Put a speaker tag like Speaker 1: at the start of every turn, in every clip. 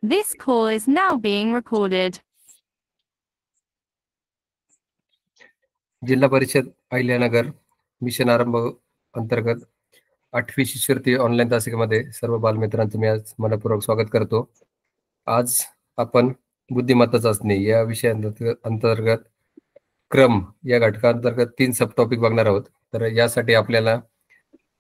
Speaker 1: This call is now being recorded.
Speaker 2: जिल्हा परिषद Ahilyanagar mission आरंभ अंतर्गत 8वी शिष्यवृत्ती ऑनलाईन तासिकेमध्ये सर्व बालमित्रांचं मी आज मनपूर्वक स्वागत करतो. आज आपण बुद्धिमत्ता चाचणी या अंतर्गत क्रम या घटकांतर्गत 3 सब टॉपिक बघणार आहोत. तर यासाठी आपल्याला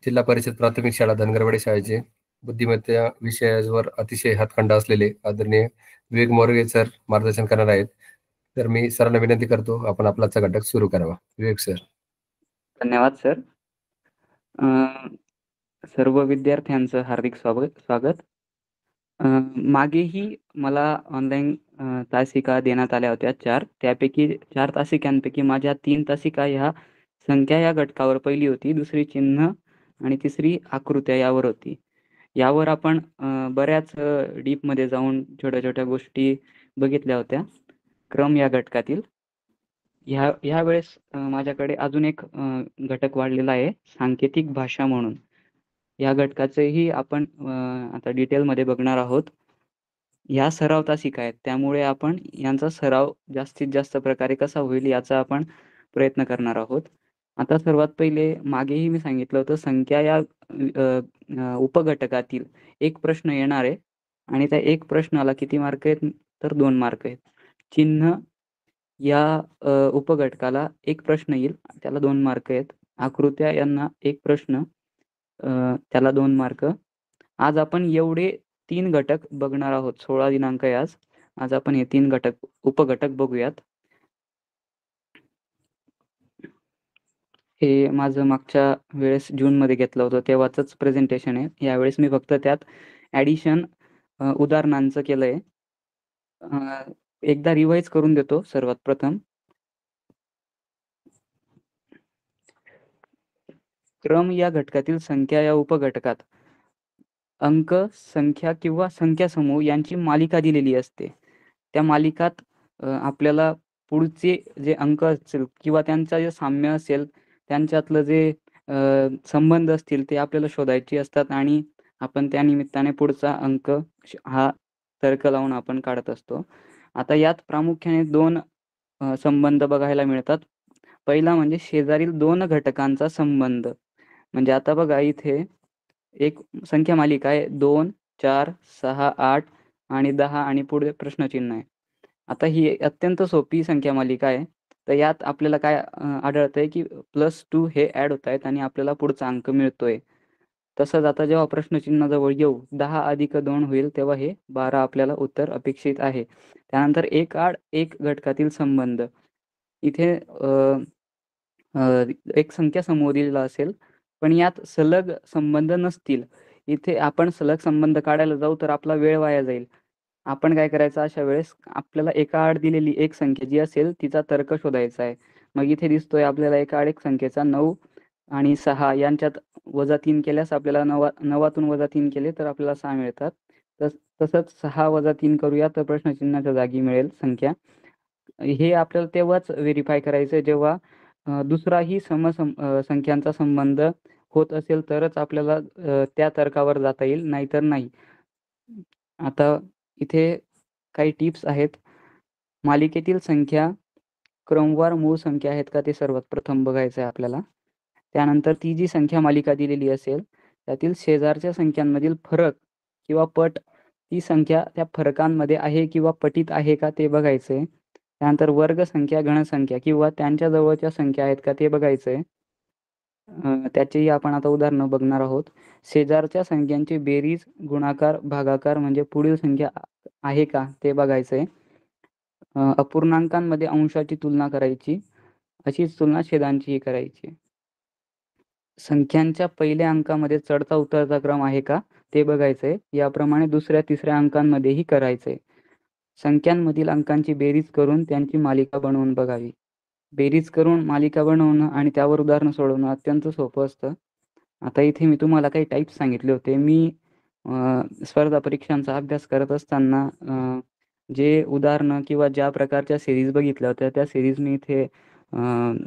Speaker 2: जिल्हा परिषद प्राथमिक शाळा धनगरवाडी शाळेचे बुद्धिमत्ता विषयावर अतिशय हातखंडा असलेले आदरणीय विवेक मोरगे सर मार्गदर्शन करणार आहेत. तर मी सरांना विनंती करतो आपण आपला घटक सुरू करावा. विवेक सर.
Speaker 3: धन्यवाद सर. सर्व विद्यार्थ्यांचं हार्दिक स्वागत. मागेही मला ऑनलाईन तासिका देण्यात आल्या होत्या 4. त्यापैकी 4 तासिकांपैकी माझ्या 3 तासिका ह्या संख्या या घटकावर पहिली होती, दुसरी चिन्ह आणि तिसरी आकृत्या यावर होती. यावर आपण बऱ्याच डीपमध्ये जाऊन छोट्या गोष्टी बघितल्या होत्या क्रम या घटकातील. ह्या वेळेस माझ्याकडे अजून एक घटक वाढलेला आहे, सांकेतिक भाषा म्हणून. या घटकाचेही आपण आता डिटेलमध्ये बघणार आहोत. या सराव तासिका आहेत, त्यामुळे आपण यांचा सराव जास्तीत जास्त प्रकारे कसा होईल याचा आपण प्रयत्न करणार आहोत. आता सर्वात पहिले मागेही मी सांगितलं होतं, संख्या या उपघटकातील एक प्रश्न येणार आहे आणि त्या एक प्रश्नाला किती मार्क आहेत तर 2 मार्क आहेत. चिन्ह या उपघटकाला एक प्रश्न येईल, त्याला 2 मार्क आहेत. आकृत्या यांना एक प्रश्न, त्याला 2 मार्क. आज आपण एवढे 3 घटक बघणार आहोत. 16 दिनांक आहे आज. आज आपण हे 3 उपघटक बघूयात. हे माझं मागच्या वेळेस जूनमध्ये घेतलं होतं तेव्हाच प्रेझेंटेशन आहे. यावेळेस मी फक्त त्यात ॲडिशन उदाहरणांचं केलंय. एकदा रिवाइज करून देतो. सर्वात प्रथम क्रम या घटकातील संख्या या उपघटकात अंक, संख्या किंवा संख्या समूह यांची मालिका दिलेली असते. त्या मालिकात आपल्याला पुढचे जे अंक असतील किंवा त्यांचा जे साम्य असेल, त्यांच्यातलं जे संबंध असतील ते आपल्याला शोधायचे असतात आणि आपण त्या निमित्ताने पुढचा अंक हा तर्क लावून आपण काढत असतो. आता यात प्रामुख्याने 2 संबंध बघायला मिळतात. पहिला म्हणजे शेजारील 2 घटकांचा संबंध. म्हणजे आता बघा, इथे एक संख्या मालिका आहे, 2, 4, 6, 8 आणि 10 आणि पुढे प्रश्नचिन्ह आहे. आता ही अत्यंत सोपी संख्या मालिका आहे. तर यात आपल्याला काय आढळतंय की +2 हे ॲड होत आहेत आणि आपल्याला पुढचा अंक मिळतोय. तसंच आता जेव्हा प्रश्नचिन्हाजवळ येऊ, 10 अधिक 2 होईल, तेव्हा हे 12 आपल्याला उत्तर अपेक्षित आहे. त्यानंतर एक आड एक घटकातील संबंध. इथे एक संख्या समूह दिलेला असेल, पण यात सलग संबंध नसतील. इथे आपण सलग संबंध काढायला जाऊ तर आपला वेळ वाया जाईल. आपण काय करायचं, अशा वेळेस आपल्याला एका आड दिलेली एक संख्या जी असेल तिचा तर्क शोधायचा आहे. मग इथे दिसतोय आपल्याला एका आड एक संख्येचा 9 आणि 6 यांच्यात -3 केल्यास आपल्याला 9तून -3 केले तर आपल्याला 6 मिळतात. तसंच 6 - 3 करूया तर प्रश्नचिन्हाच्या जागी मिळेल संख्या. हे आपल्याला तेव्हाच व्हेरीफाय करायचं जेव्हा दुसराही संख्यांचा संबंध होत असेल तरच आपल्याला त्या तर्कावर जाता येईल, नाहीतर नाही. आता इथे काही टिप्स आहेत. मालिकेतील संख्या क्रमवार मूळ संख्या आहेत का ते सर्वात प्रथम बघायचं आहे आपल्याला. त्यानंतर ती जी संख्या मालिका दिलेली असेल त्यातील शेजारच्या संख्यांमधील फरक किंवा पट, ती संख्या त्या फरकांमध्ये आहे किंवा पटीत आहे का ते बघायचं आहे. त्यानंतर वर्ग संख्या, घनसंख्या किंवा त्यांच्या जवळच्या संख्या आहेत का ते बघायचं आहे. त्याचेही आपण आता उदाहरणं बघणार आहोत. शेजारच्या संख्यांची बेरीज, गुणाकार, भागाकार म्हणजे पुढील संख्या आहे का ते बघायचं आहे. अपूर्णांकांमध्ये अंशाची तुलना करायची, अशीच तुलना छेदांचीही करायची. संख्यांच्या पहिल्या अंकामध्ये चढता उतरता क्रम आहे का ते बघायचं आहे. याप्रमाणे दुसऱ्या तिसऱ्या अंकांमध्येही करायचं आहे. संख्यांमधील अंकांची बेरीज करून त्यांची मालिका बनवून बघावी. बेरीज करून मालिका बनवणं आणि त्यावर उदाहरणं सोडवणं अत्यंत सोपं असतं. आता इथे मी तुम्हाला काही टाईप्स सांगितले होते. मी स्पर्धा परीक्षांचा अभ्यास करत असताना जे उदाहरणं किंवा ज्या प्रकारच्या सिरीज बघितल्या होत्या त्या सिरीज मी इथे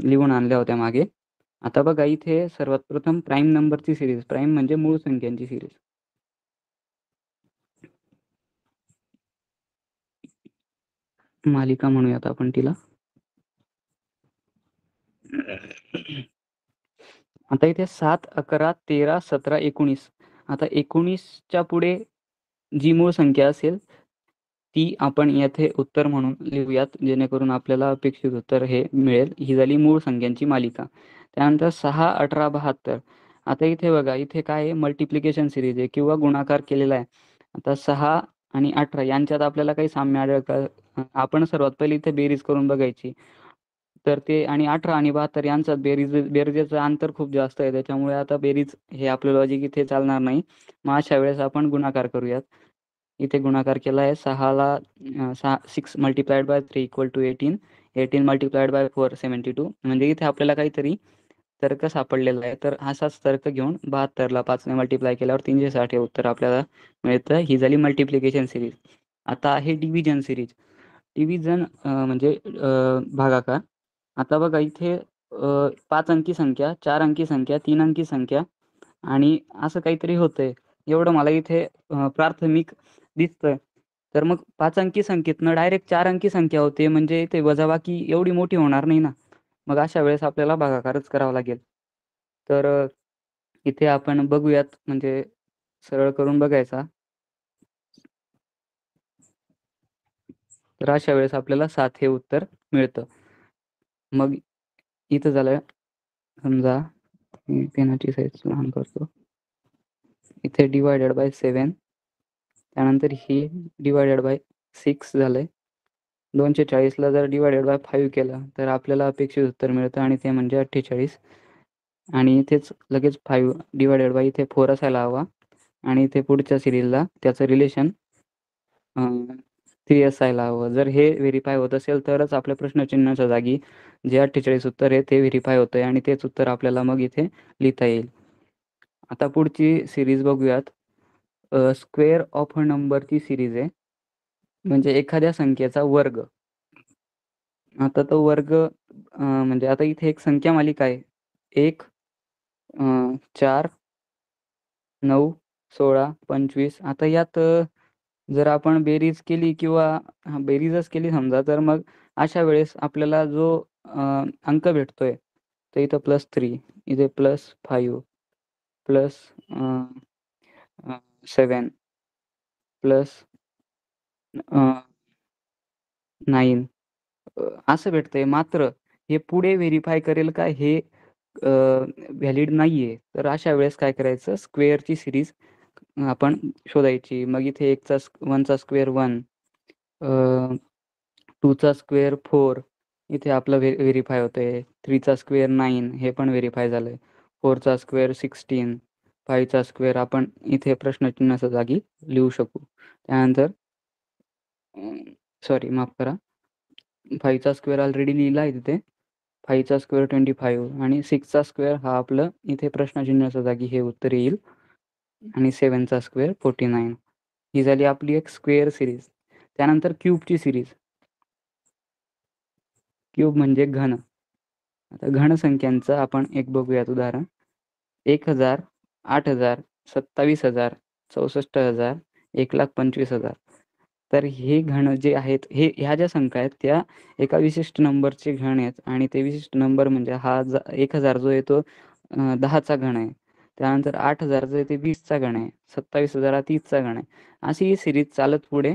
Speaker 3: लिहून आणल्या होत्या मागे. आता बघा, इथे सर्वात प्रथम प्राईम नंबरची सिरीज, प्राईम म्हणजे मूळ संख्यांची सिरीज. मालिका म्हणूयात आपण तिला. आता इथे 7, 11, 13, 17, 19. आता 19च्या पुढे जी मूळ संख्या असेल ती आपण येथे उत्तर म्हणून लिहूयात, जेणेकरून आपल्याला अपेक्षित उत्तर हे मिळेल. ही झाली मूळ संख्यांची मालिका. त्यानंतर 6, 18, 72. आता इथे बघा, इथे काय आहे, मल्टिप्लिकेशन सिरीज आहे किंवा गुणाकार केलेला आहे. आता 6 आणि 18 यांच्यात आपल्याला काही साम्य आढळतं का? आपण सर्वात पहिले इथे बेरीज करून बघायची. तर ते आणि 18 आणि 72 यांच्यात बेरजेचं अंतर खूप जास्त आहे. त्याच्यामुळे आता बेरीज हे आपलं लॉजिक इथे चालणार नाही. मग अशा वेळेस आपण गुणाकार करूयात. इथे गुणाकार केला आहे. 6ला 6 multiplied by 3 equal to 18. 18 multiplied by 4 72. म्हणजे इथे आपल्याला काहीतरी तर्क सापडलेला आहे. तर असाच तर्क घेऊन 72ला 5ने मल्टिप्लाय केल्यावर 360 हे उत्तर आपल्याला मिळतं. ही झाली मल्टिप्लिकेशन सिरीज. आता आहे डिव्हिजन सिरीज. डिव्हिजन म्हणजे भागाकार. आता बघा इथे 5 अंकी संख्या, 4 अंकी संख्या, 3 अंकी संख्या आणि असं काहीतरी होतंय. एवढं मला इथे प्राथमिक दिसतंय. तर मग 5 अंकी संख्येतनं डायरेक्ट 4 अंकी संख्या होते, म्हणजे इथे वजाबाकी एवढी मोठी होणार नाही ना. मग अशा वेळेस आपल्याला भागाकारच करावा लागेल. तर इथे आपण बघूयात, म्हणजे सरळ करून बघायचा. तर अशा वेळेस आपल्याला 7 हे उत्तर मिळतं. मग इथं झालं, समजा मी पेनाची साईज लहान करतो. इथे डिवायडेड बाय 7, त्यानंतर ही डिवायडेड बाय 6 झालंय. 240ला जर डिवायडेड बाय 5 केलं तर आपल्याला अपेक्षित उत्तर मिळतं आणि ते म्हणजे 48. आणि इथेच लगेच 5 डिवायडेड बाय इथे 4 असायला हवा आणि इथे पुढच्या सिरीजला त्याचं रिलेशन 3 असायला हवं. जर हे व्हेरीफाय होत असेल तरच आपल्या प्रश्नचिन्हाच्या जागी जे 48 उत्तर आहे ते व्हेरीफाय होतंय आणि तेच उत्तर आपल्याला मग इथे लिहिता येईल. आता पुढची सिरीज बघूयात. स्क्वेअर ऑफ अ नंबरची सिरीज आहे, म्हणजे एखाद्या संख्येचा वर्ग. आता तो वर्ग म्हणजे आता इथे एक संख्या मालिका आहे. 1, 4, 9, 16, 25. आता यात जर आपण बेरीज केली किंवा बेरीजच केली समजा, तर मग अशा वेळेस आपल्याला जो अंक भेटतोय तर इथं +3, इथे +5, +7, +9 असं भेटतंय. मात्र हे पुढे व्हेरीफाय करेल का हे व्हॅलिड नाहीये. तर अशा वेळेस काय करायचं, स्क्वेअरची सिरीज आपण शोधायची. मग इथे 1चा स्क्वेअर 1, 2चा स्क्वेअर 4, इथे आपलं व्हेरीफाय होतंय. 3चा स्क्वेअर 9, हे पण व्हेरीफाय झालंय. 4चा स्क्वेअर 16, 5चा स्क्वेअर आपण इथे प्रश्नचिन्हाच्या जागी लिहू शकू. त्यानंतर सॉरी माफ करा, 5चा स्क्वेअर ऑलरेडी लिहिला आहे तिथे. 5चा स्क्वेअर 25 आणि 6चा स्क्वेअर हा आपलं इथे प्रश्नचिन्हाच्या जागी हे उत्तर येईल आणि 7चा स्क्वेअर 49. ही झाली आपली एक स्क्वेअर सिरीज. त्यानंतर क्यूबची सिरीज. क्यूब म्हणजे घन. आता घन संख्यांचं आपण एक बघूयात उदाहरण. 1000, 8000, 27000, 64000, 1,25,000. तर हे घन जे आहेत, ह्या ज्या संख्या आहेत त्या एका विशिष्ट नंबरचे घन आहेत आणि ते विशिष्ट नंबर म्हणजे हा 1000 जो आहे तो 10चा घन आहे. त्यानंतर 8000 जो आहे ते 20चा घन आहे. 27000 हा 30चा घन आहे. अशी ही सिरीज चालत पुढे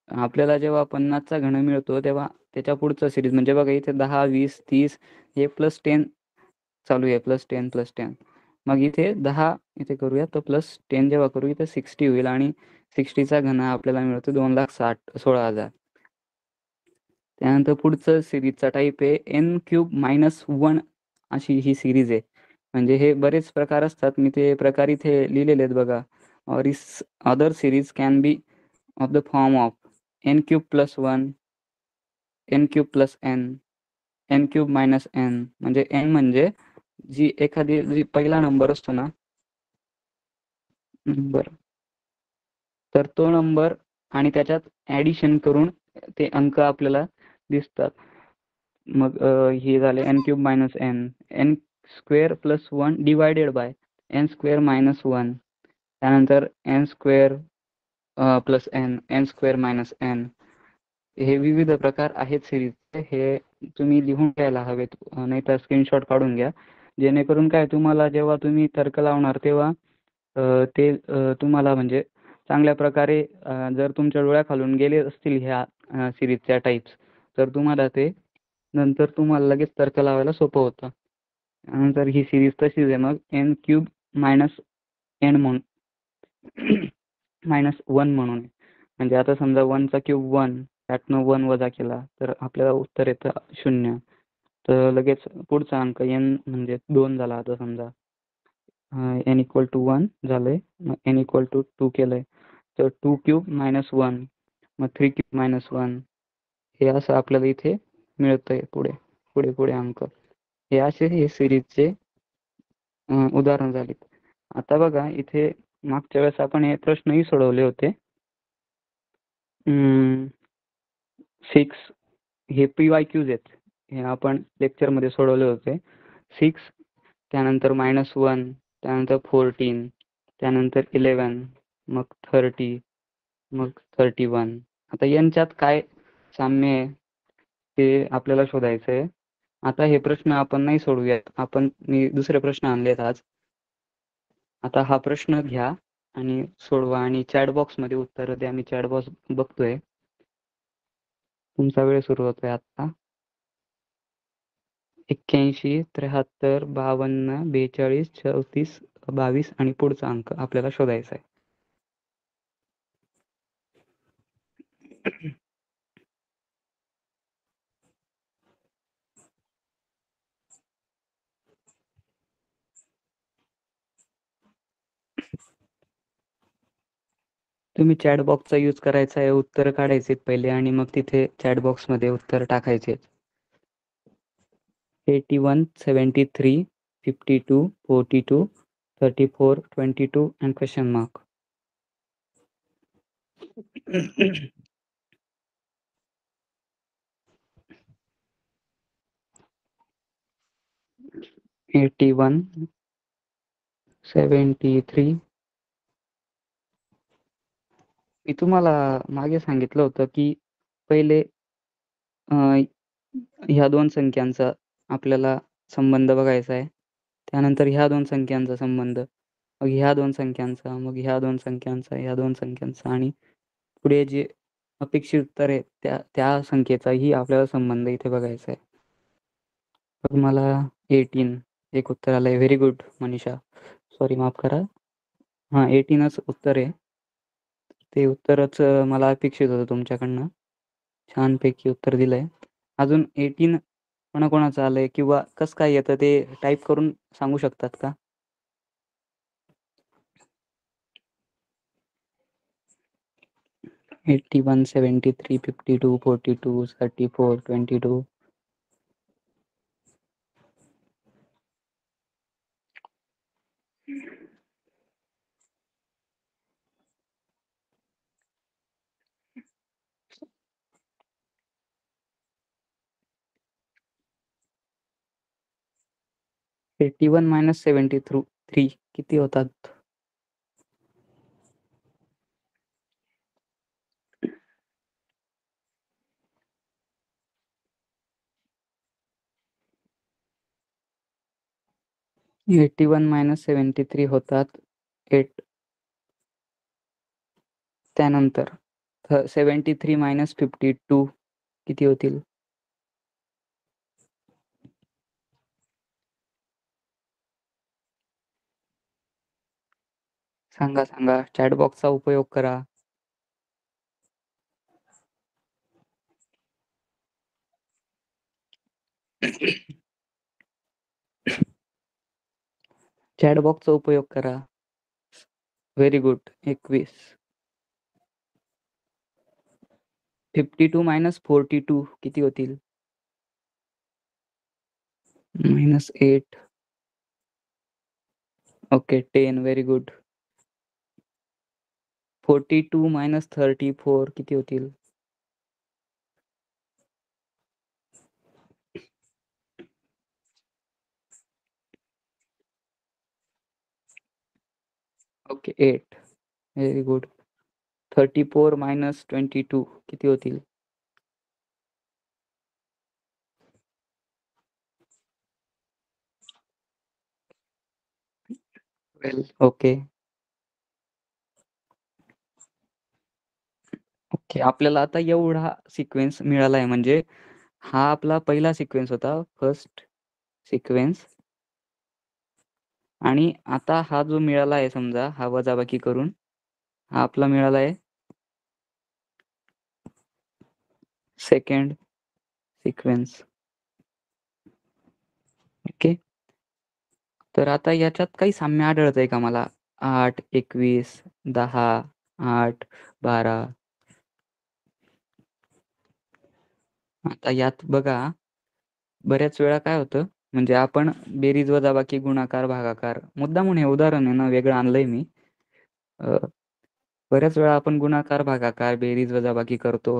Speaker 3: आपल्याला जेव्हा 50चा घन मिळतो तेव्हा त्याच्या पुढचं सिरीज म्हणजे बघा इथे 10, 20, 30 हे +10 चालू आहे. +10, +10. मग इथे 10 इथे करूया, तर +10 जेव्हा करू इथे 60 होईल आणि 60चा घन आपल्याला मिळतो 2,16,000. त्यानंतर पुढचं सिरीजचा टाईप आहे n³ - 1 अशी ही सिरीज आहे. म्हणजे हे बरेच प्रकार असतात. मी ते प्रकार इथे लिहिलेले आहेत बघा. Other series can be of the form of n³ + 1, n³ + n, n³ - n. म्हणजे n म्हणजे जी पहिला नंबर असतो ना, बरं, तर तो नंबर आणि त्याच्यात ॲडिशन करून ते अंक आपल्याला दिसतात. मग हे झाले n³ - n, n² + 1 divided by n² - 1. त्यानंतर n² + n, n² - n. हे विविध प्रकार आहेत सिरीजचे. हे तुम्ही लिहून घ्यायला हवेत, नाहीतर स्क्रीनशॉट काढून घ्या. जेणेकरून काय तुम्हाला जेव्हा तुम्ही तर्क लावणार तेव्हा ते तुम्हाला म्हणजे चांगल्या प्रकारे जर तुमच्या डोळ्याखालून गेले असतील ह्या सिरीजच्या टाइप्स, तर तुम्हाला ते नंतर तुम्हाला लगेच तर्क लावायला सोपं होतं. नंतर ही सिरीज तशीच आहे मग n³ - n म्हणून -1 म्हणून. म्हणजे आता समजा 1 चा क्यूब 1, त्यातनं 1 वजा केला तर आपल्याला उत्तर येतं 0. तर लगेच पुढचा अंक n म्हणजे 2 झाला आता समजा. n = 1 झालंय. मग n = 2 केलंय. तर 2³ - 1, मग 3³ - 1 हे असं आपल्याला इथे मिळतंय पुढे अंक. हे असे हे सिरीजचे उदाहरण झालीत. आता बघा इथे मागच्या वेळेस आपण हे प्रश्नही सोडवले होते. 6 हे PYQs आहेत. हे आपण लेक्चरमध्ये सोडवले होते. 6, त्यानंतर -1, त्यानंतर 14, त्यानंतर 11, मग 30, मग 31. आता यांच्यात काय साम्य आहे ते आपल्याला शोधायचं आहे. आता हे प्रश्न आपण नाही सोडवूयात. मी दुसरे प्रश्न आणलेत आज. आता हा प्रश्न घ्या आणि सोडवा आणि चॅट बॉक्समध्ये उत्तरं द्या. मी चॅट बॉक्स बघतोय. तुमचा वेळ सुरू होतोय आता. 81, 73, 52, 42, 34, 22 आणि पुढचा अंक आपल्याला शोधायचा आहे. तुम्ही चॅट बॉक्सचा यूज करायचा आहे. उत्तर काढायचे पहिले आणि मग तिथे चॅट बॉक्समध्ये उत्तर टाकायचे. 81, 73, 52, 42, 34, 22 and question mark. - 81, 73. मी तुम्हाला मागे सांगितलं होतं की पहिले ह्या 2 संख्यांचा आपल्याला संबंध बघायचा आहे. त्यानंतर ह्या 2 संख्यांचा संबंध, मग ह्या 2 संख्यांचा, मग ह्या 2 संख्यांचा, ह्या 2 संख्यांचा आणि पुढे जे अपेक्षित उत्तर आहे त्या संख्येचाही आपल्याला संबंध इथे बघायचा आहे. तर मला 18 एक उत्तर आलंय. Very good Manisha. सॉरी, माफ करा. 18च उत्तर आहे. ते उत्तरच मला अपेक्षित होतं तुमच्याकडनं. छानपैकी उत्तर दिलंय. अजून 18 कोणाकोणाचं आलंय किंवा कसं काय येतं ते टाइप करून सांगू शकतात का? - 81, 73, 52, 42, 34, 22. - 81 - 73 किती होतात? - 81 - 73 होतात 8. त्यानंतर 73 - 52 किती होतील? सांगा. चॅट बॉक्सचा उपयोग करा. चॅट बॉक्सचा उपयोग करा. Very good. 21. 52 - 42 किती होतील? -8. ओके, 10. Very good. 42 - 34 किती होतील? ओके, 8. Very good. 34 - 22 किती होतील? ओके. ओके. आपल्याला आता एवढा सिक्वेन्स मिळाला आहे म्हणजे हा आपला पहिला सिक्वेन्स होता, फर्स्ट सिक्वेन्स. आणि आता हा जो मिळाला आहे समजा हा वजाबाकी करून हा आपला मिळाला आहे सेकंड सिक्वेन्स. ओके. तर आता याच्यात काही साम्य आढळतंय का मला? 8, 21, 10, 8, 12. आता यात बघा बऱ्याच वेळा काय होतं म्हणजे आपण बेरीज वजाबाकी गुणाकार भागाकार मुद्दामून हे उदाहरण आहे ना वेगळं आणलंय मी. बऱ्याच वेळा आपण गुणाकार भागाकार बेरीज वजाबाकी करतो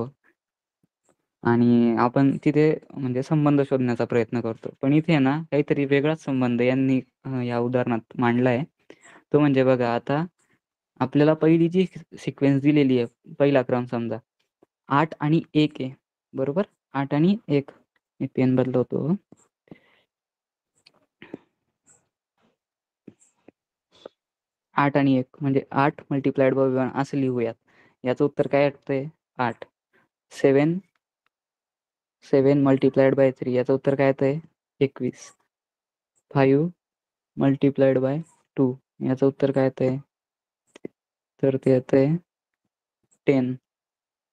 Speaker 3: आणि आपण तिथे म्हणजे संबंध शोधण्याचा प्रयत्न करतो. पण इथे ना काहीतरी वेगळाच संबंध यांनी या उदाहरणात मांडलाय. तो म्हणजे बघा आता आपल्याला पहिली जी सिक्वेन्स दिलेली आहे पहिला क्रम समजा 8 आणि 1 आहे बरोबर. 8 आणि 1 मी पेन बदलवतो. 8 आणि 1 म्हणजे 8 मल्टिप्लाइड बाय 1 असं लिहूयात. याचं उत्तर काय येतंय 8. 7 मल्टिप्लाइड बाय 3 याचं उत्तर काय येतंय 21. 5 मल्टिप्लाइड बाय 2 याचं उत्तर काय येतंय तर ते येतंय 10.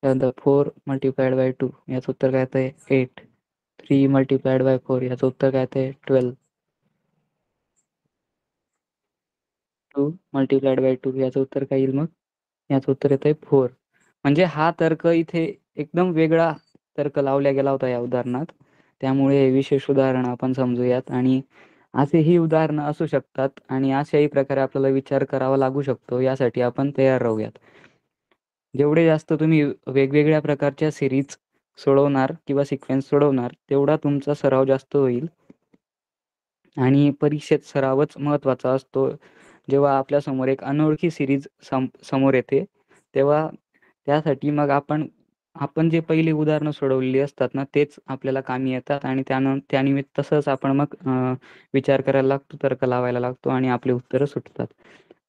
Speaker 3: त्यानंतर 4 मल्टिप्लाइड बाय 2 याचं उत्तर काय येतंय 8. 3 मल्टिप्लाइड बाय 4 याचं उत्तर काय येतंय 12. 2 मल्टिप्लाइड बाय 2 याचं उत्तर काय येईल मग? याचं उत्तर येतंय 4. म्हणजे हा तर्क इथे एकदम वेगळा तर्क लावला गेला होता या उदाहरणात. त्यामुळे हे विशेष उदाहरण आपण समजूयात आणि असेही उदाहरणं असू शकतात आणि अशाही प्रकारे आपल्याला विचार करावा लागू शकतो. यासाठी आपण तयार राहूयात. जेवढे जास्त तुम्ही वेगवेगळ्या प्रकारच्या सीरीज सोडवणार किंवा सिक्वेन्स सोडवणार तेवढा तुमचा सराव जास्त होईल. आणि परीक्षेत सरावच महत्त्वाचा असतो. जेव्हा आपल्यासमोर एक अनोळखी सीरीज समोर येते तेव्हा त्यासाठी मग आपण जे पहिली उदाहरणं सोडवलेली असतात ना तेच आपल्याला कामी येतात आणि त्यानिमित्त तसंच आपण मग विचार करायला लागतो, तर्क लावायला लागतो आणि आपली उत्तरं सुटतात.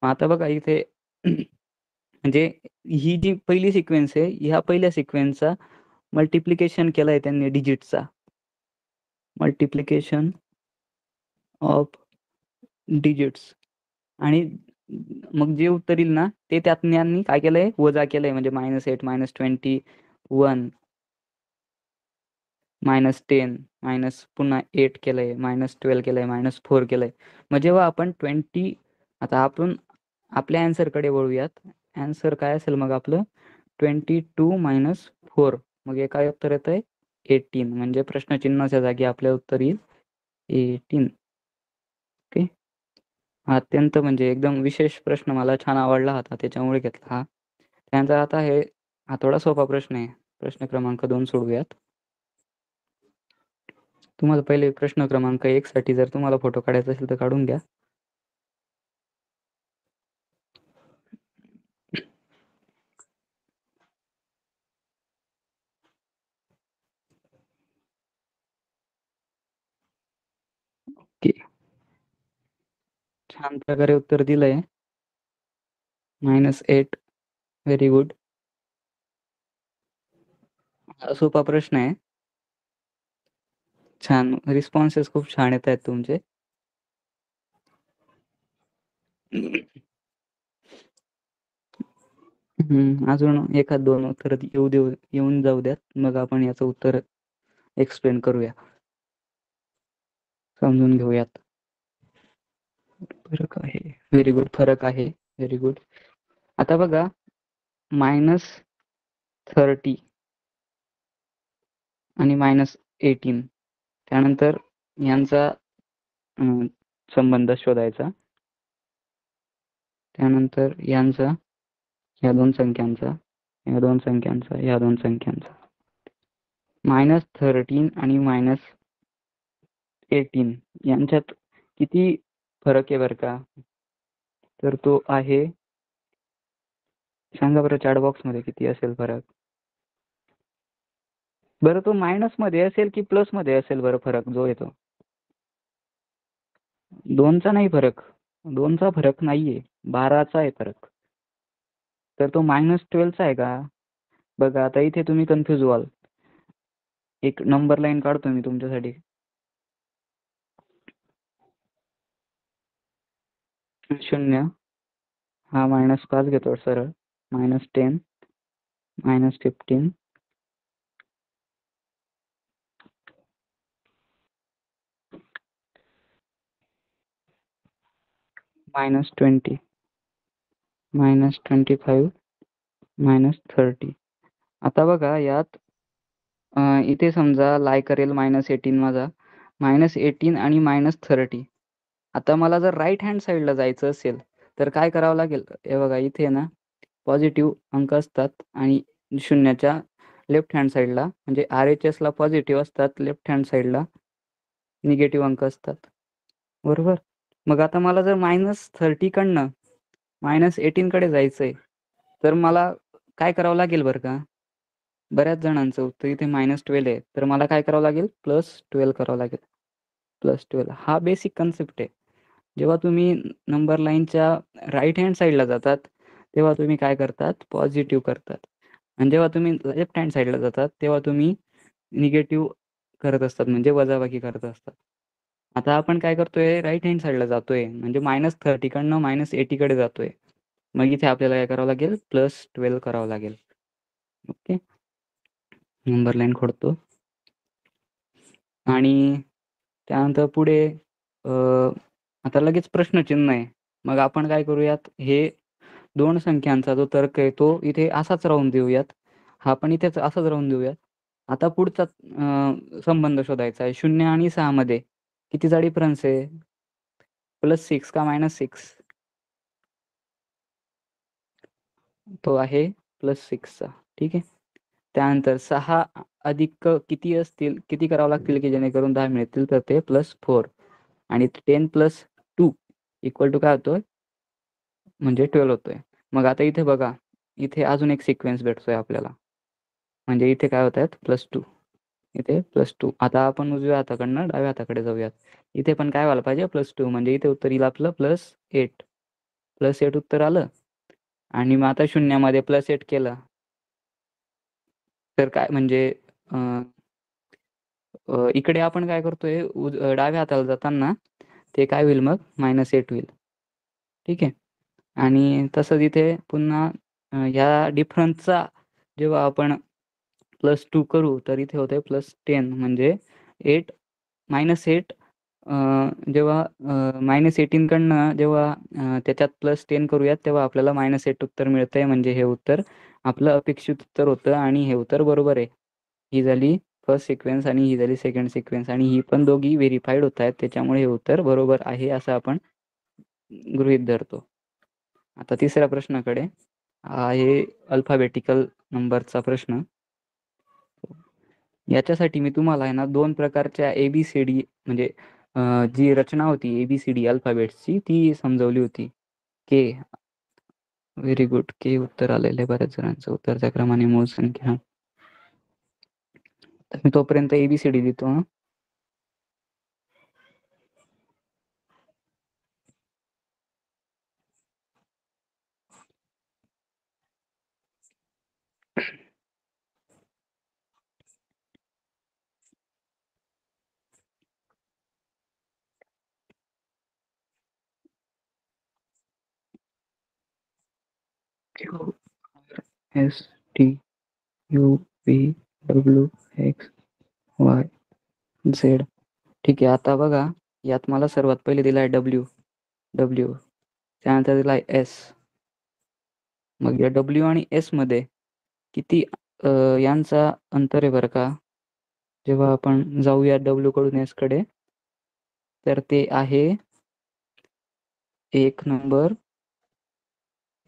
Speaker 3: आता बघा इथे म्हणजे ही जी पहिली सिक्वेन्स आहे ह्या पहिल्या सिक्वेन्सचा मल्टिप्लिकेशन केलंय त्यांनी डिजिटचा. मल्टिप्लिकेशन ऑफ डिजिट्स आणि मग जे उत्तर येईल ना ते त्यातनं काय केलंय वजा केलंय म्हणजे -8 -21 -10 पुन्हा 8 केलंय -12 केलंय -4 केलंय. मग जेव्हा आपण 20 आता आपण आपल्या आन्सरकडे वळूयात. आन्सर काय असेल मग आपलं 22 - 4 मग हे काय उत्तर येतंय 18 म्हणजे प्रश्नचिन्हाच्या जागी आपलं उत्तर येईल 18. ओके. हा अत्यंत म्हणजे एकदम विशेष प्रश्न मला छान आवडला होता त्याच्यामुळे घेतला हा. त्यानंतर आता हा थोडा सोपा प्रश्न आहे. प्रश्न क्रमांक 2 सोडवूयात. तुम्हाला पहिले प्रश्न क्रमांक 1 साठी जर तुम्हाला फोटो काढायचा असेल तर काढून घ्या. ओके. छान प्रकारे उत्तर दिलंय. -8 व्हेरी गुड. हा सोपा प्रश्न आहे. छान रिस्पॉन्सेस खूप छान येत आहेत तुमचे. अजून एखाद 2 उत्तर येऊन जाऊ द्यात. मग आपण याचं उत्तर एक्सप्लेन करूया. समजून घेऊयात. फरक आहे. Very good. फरक आहे. Very good. आता बघा -30 आणि -18 त्यानंतर यांचा संबंध शोधायचा. त्यानंतर यांचा या 2 संख्यांचा, या 2 संख्यांचा, या 2 संख्यांचा. -13 आणि -18 यांच्यात किती फरक आहे बरं का? तर तो आहे सांगा बरं चॅट बॉक्समध्ये किती असेल फरक? बरं तो मायनसमध्ये असेल की प्लसमध्ये असेल बरं फरक जो येतो? 2चा नाही फरक. 2चा फरक नाहीये, 12चा आहे फरक. तर तो -12चा आहे का? बघा आता इथे तुम्ही कन्फ्यूज व्हाल. एक नंबर लाईन काढतो मी तुमच्यासाठी. 0 हा -5 घेतो सरळ, -10, -15, -20, -25, -30. आता बघा यात इथे समजा लाय करेल -18 माझा, -18 आणि -30. आता मला जर राईट हँड साईडला जायचं असेल तर काय करावं लागेल? हे बघा इथे ना पॉझिटिव्ह अंक असतात आणि शून्याच्या लेफ्ट हँड साईडला म्हणजे RHSला पॉझिटिव्ह असतात, लेफ्ट हँड साईडला निगेटिव्ह अंक असतात. बरोबर? मग आता मला जर -30 कडनं -18 कडे जायचंय तर मला काय करावं लागेल बरं का? बऱ्याच जणांचं उत्तर इथे -12 आहे. तर मला काय करावं लागेल? +12 करावं लागेल. +12 हा बेसिक कन्सेप्ट आहे. जेव्हा तुम्ही नंबर लाईनच्या राईट हँड साईडला जातात, तेव्हा तुम्ही काय करतात? पॉझिटिव्ह करतात. आणि जेव्हा तुम्ही लेफ्ट हँड साईडला जातात, तेव्हा तुम्ही निगेटिव्ह करत असतात म्हणजे वजाबाकी करत असतात. आता आपण काय करतोय? राईट हँड साईडला जातोय म्हणजे -30 कडनं -80 कडे जातोय. मग इथे आपल्याला काय करावं लागेल? +12 करावं लागेल. ओके. नंबर लाईन खोडतो. आणि त्यानंतर पुढे आता लगेच प्रश्नचिन्ह आहे. मग आपण काय करूयात? हे 2 संख्यांचा जो तर्क आहे तो इथे असाच राहून देऊयात. हा पण इथेच असाच राहून देऊयात. आता पुढचा संबंध शोधायचा आहे. 0 आणि 6 मध्ये कितीचा डिफरन्स आहे? +6 का -6? तो आहे +6चा. ठीक आहे. त्यानंतर 6 अधिक किती असतील? किती करावं लागतील की जेणेकरून 10 मिळतील? तर ते +4 आणि 10 + 2 इक्वल टू काय होतोय? म्हणजे 12 होतोय. मग आता इथे बघा, इथे अजून एक सिक्वेन्स भेटतोय आपल्याला. म्हणजे इथे काय होतायत? +2. इथे +2. आता आपण उजव्या हाताकडनं डाव्या हाताकडे जाऊयात. इथे पण काय व्हायला पाहिजे? +2 म्हणजे इथे उत्तर येईल आपलं +8. +8 उत्तर आलं आणि मग आता शून्यामध्ये +8 केलं तर काय म्हणजे इकडे आपण काय करतोय डाव्या हाताला जाताना ते काय होईल मग? -8 होईल. ठीक आहे. आणि तसंच इथे पुन्हा ह्या डिफरन्सचा जेव्हा आपण +2 करू तर इथे होतंय +10 म्हणजे 8 -8 जेव्हा -18 कडनं जेव्हा त्याच्यात +10 करूयात तेव्हा आपल्याला -8 उत्तर मिळतंय म्हणजे हे उत्तर आपलं अपेक्षित उत्तर होतं आणि हे उत्तर बरोबर आहे. ही झाली फर्स्ट सिक्वेन्स आणि ही झाली सेकंड सिक्वेन्स आणि ही पण दोघी व्हेरिफाईड होतायत. त्याच्यामुळे हे उत्तर बरोबर आहे असं आपण गृहीत धरतो. आता तिसऱ्या प्रश्नाकडे आहे अल्फाबेटिकल नंबरचा प्रश्न. याच्यासाठी मी तुम्हाला आहे ना 2 प्रकारच्या ABCD म्हणजे जी रचना होती ABCD अल्फाबेट्सची ती समजवली होती. के व्हेरी गुड. के उत्तर आलेलं आहे बऱ्याच जणांचं. उत्तरच्या क्रमाने मूळ संख्या. तर मी तोपर्यंत ABCD लिहितो हां. Q S T U V W X Y Z. ठीक आहे. आता बघा यात मला सर्वात पहिले दिलाय W. त्यानंतर दिलाय S. मग या W आणि S मध्ये किती यांचा अंतर आहे बरं का? जेव्हा आपण जाऊया W कडून S कडे तर ते आहे 1 नंबर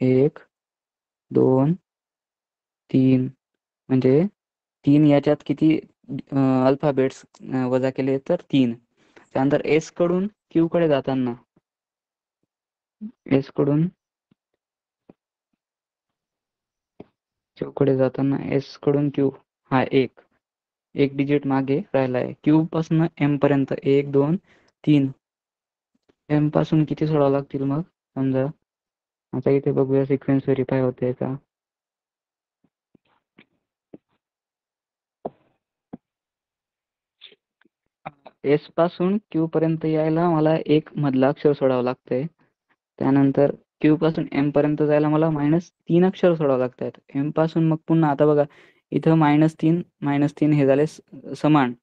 Speaker 3: 1, 2, 3 म्हणजे 3 याच्यात किती अल्फाबेट्स वजा केले तर 3. त्यानंतर S कडून Q कडे जाताना S कडून Q कडे जाताना S कडून Q हा 1 डिजिट मागे राहिलाय. Q पासून M पर्यंत 1, 2, 3 एम पासून किती सोडावं लागतील मग समजा. आता इथे बघूया सिक्वेन्स व्हेरीफाय होते का. एस पासून क्यू पर्यंत यायला मला एक मधला अक्षर सोडावं लागतंय. त्यानंतर क्यू पासून एम पर्यंत जायला मला -3 अक्षर सोडावं लागतात. एम पासून मग पुन्हा आता बघा इथं -3 हे झाले समान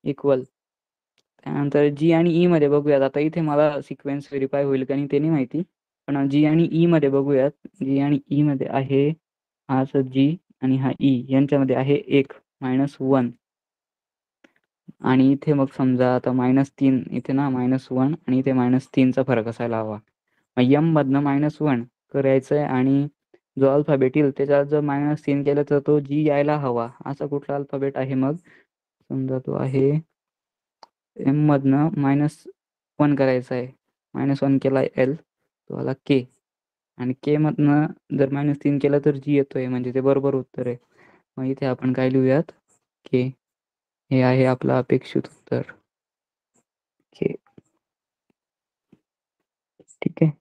Speaker 3: इक्वल. त्यानंतर जी आणि ई मध्ये बघूयात. आता इथे मला सिक्वेन्स व्हेरीफाय होईल का नाही ते नाही माहिती, पण जी आणि ई मध्ये बघूयात. जी आणि ई मध्ये आहे हा जी आणि हा ई यांच्यामध्ये आहे 1 -1 आणि इथे मग समजा आता -3 इथे ना -1 आणि इथे -3 चा फरक असायला हवा. मग एम मधनं -1 करायचंय आणि जो अल्फाबेट येईल त्याच्यात जर -3 केलं तर तो जी यायला हवा. असा कुठला अल्फाबेट आहे मग समजा तो आहे एम मधनं -1 करायचा आहे. -1 केला एल तो आला के आणि के मधनं जर -3 केलं तर जी येतोय म्हणजे ते बरोबर उत्तर आहे. मग इथे आपण काय लिहूयात के हे आहे आपलं अपेक्षित उत्तर. के ठीक आहे.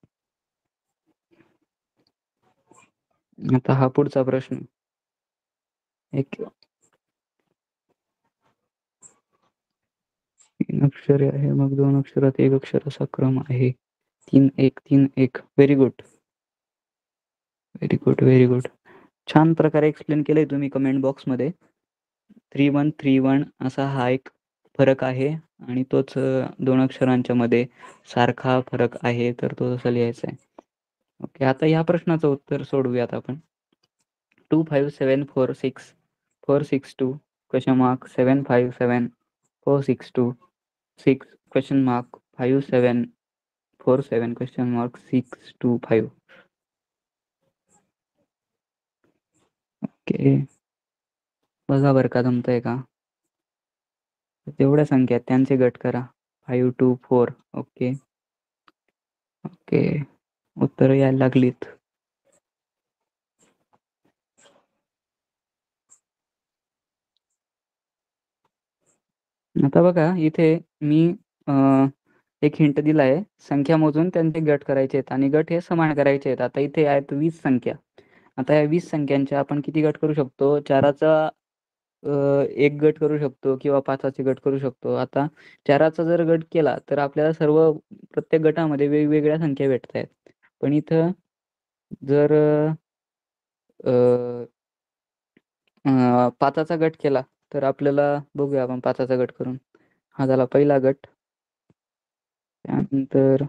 Speaker 3: आता हा पुढचा प्रश्न. एक 3 अक्षरे आहे मग 2 अक्षरात 1 अक्षर असा क्रम आहे. 3-1-3-1 very good. Very good, very good. छान प्रकारे एक्सप्लेन केलंय तुम्ही कमेंट बॉक्समध्ये. 3-1-3-1 असा हा एक फरक आहे आणि तोच 2 अक्षरांच्या मध्ये सारखा फरक आहे तर तो तसा लिहायचा आहे. ओके, आता या प्रश्नाचं उत्तर सोडवूयात आपण. 25746 462 question mark 757 462 6 question mark 5747 question mark 625. Okay, बघा बरं का जमतंय का. जेवढ्या संख्या आहेत त्यांचे गट करा. 5 2 4. ओके ओके, उत्तर यायला लागलीत. आता बघा इथे मी एक हिंट दिला आहे. संख्या मोजून त्यांचे गट करायचे आहेत आणि गट हे समान करायचे आहेत. आता इथे आहेत 20 संख्या. आता या 20 संख्यांच्या आपण किती गट करू शकतो. 4चा एक गट करू शकतो किंवा 5चे गट करू शकतो. आता 4चा जर गट केला तर आपल्याला प्रत्येक गटामध्ये वेगवेगळ्या संख्या भेटत आहेत. पण इथं जर 5चा गट केला तर आपल्याला बघूया आपण 5चा गट करून. हा झाला पहिला गट. त्यानंतर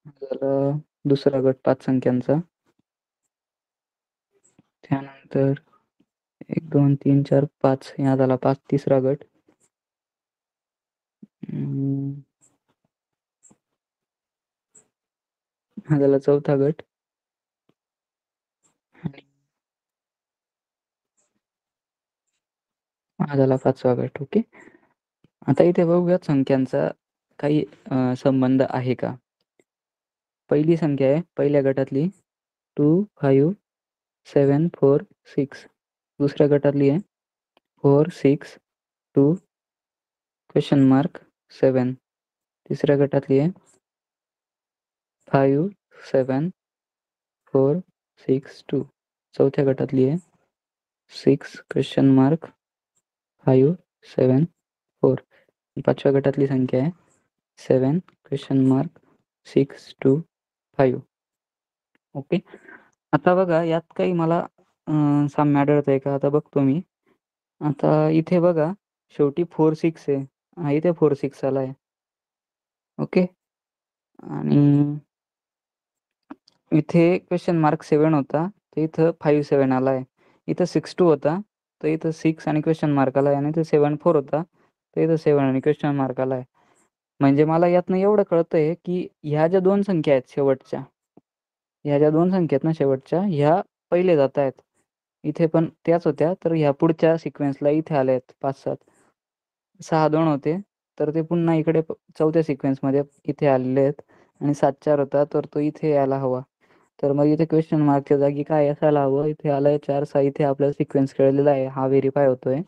Speaker 3: झाला दुसरा गट 5 संख्यांचा. त्यानंतर 1 2 3 4 5 हा झाला 3रा गट. हा झाला 4था गट. हा झाला 5वा गट. ओके, आता इथे बघूयात संख्यांचा काही संबंध आहे का. पहिली संख्या आहे पहिल्या गटातली 2 5 7 4 6. दुसऱ्या गटातली आहे 4 6 2 क्वेश्चन मार्क 7. तिसऱ्या गटातली आहे 5 7 4 6 2. चौथ्या गटातली आहे 6 क्वेश्चन मार्क 5 7 4. 5व्या गटातली संख्या आहे 7 क्वेश्चन मार्क 6 2 5. ओके, आता बघा यात काही मला साम्य आढळतंय का. आता बघतो मी. आता इथे बघा शेवटी 4 6 आहे. हा इथे 4 6 आलाय. ओके, आणि इथे क्वेश्चन मार्क 7 होता तर इथं 5 7 आलाय. इथं 6 2 होता तर इथं 6 आणि क्वेश्चन मार्क आलाय आणि इथं 7 4 होता तर इथं 7 आणि क्वेश्चन मार्क आलाय. म्हणजे मला यातनं एवढं कळतंय की ह्या ज्या 2 संख्या आहेत शेवटच्या, ह्या ज्या 2 संख्या आहेत ना शेवटच्या, ह्या पहिले जात आहेत. इथे पण त्याच होत्या तर ह्या पुढच्या सिक्वेन्सला इथे आल्या आहेत 5 7. 6 2 होते तर ते पुन्हा इकडे चौथ्या सिक्वेन्समध्ये इथे आलेले आहेत आणि 7 4 होता तर तो इथे यायला हवा. तर मग इथे क्वेश्चन मार्कच्या जागी काय असायला हवं. इथे आलाय 4 6. इथे आपल्याला सिक्वेन्स कळलेला आहे. हा व्हेरीफाय होतोय.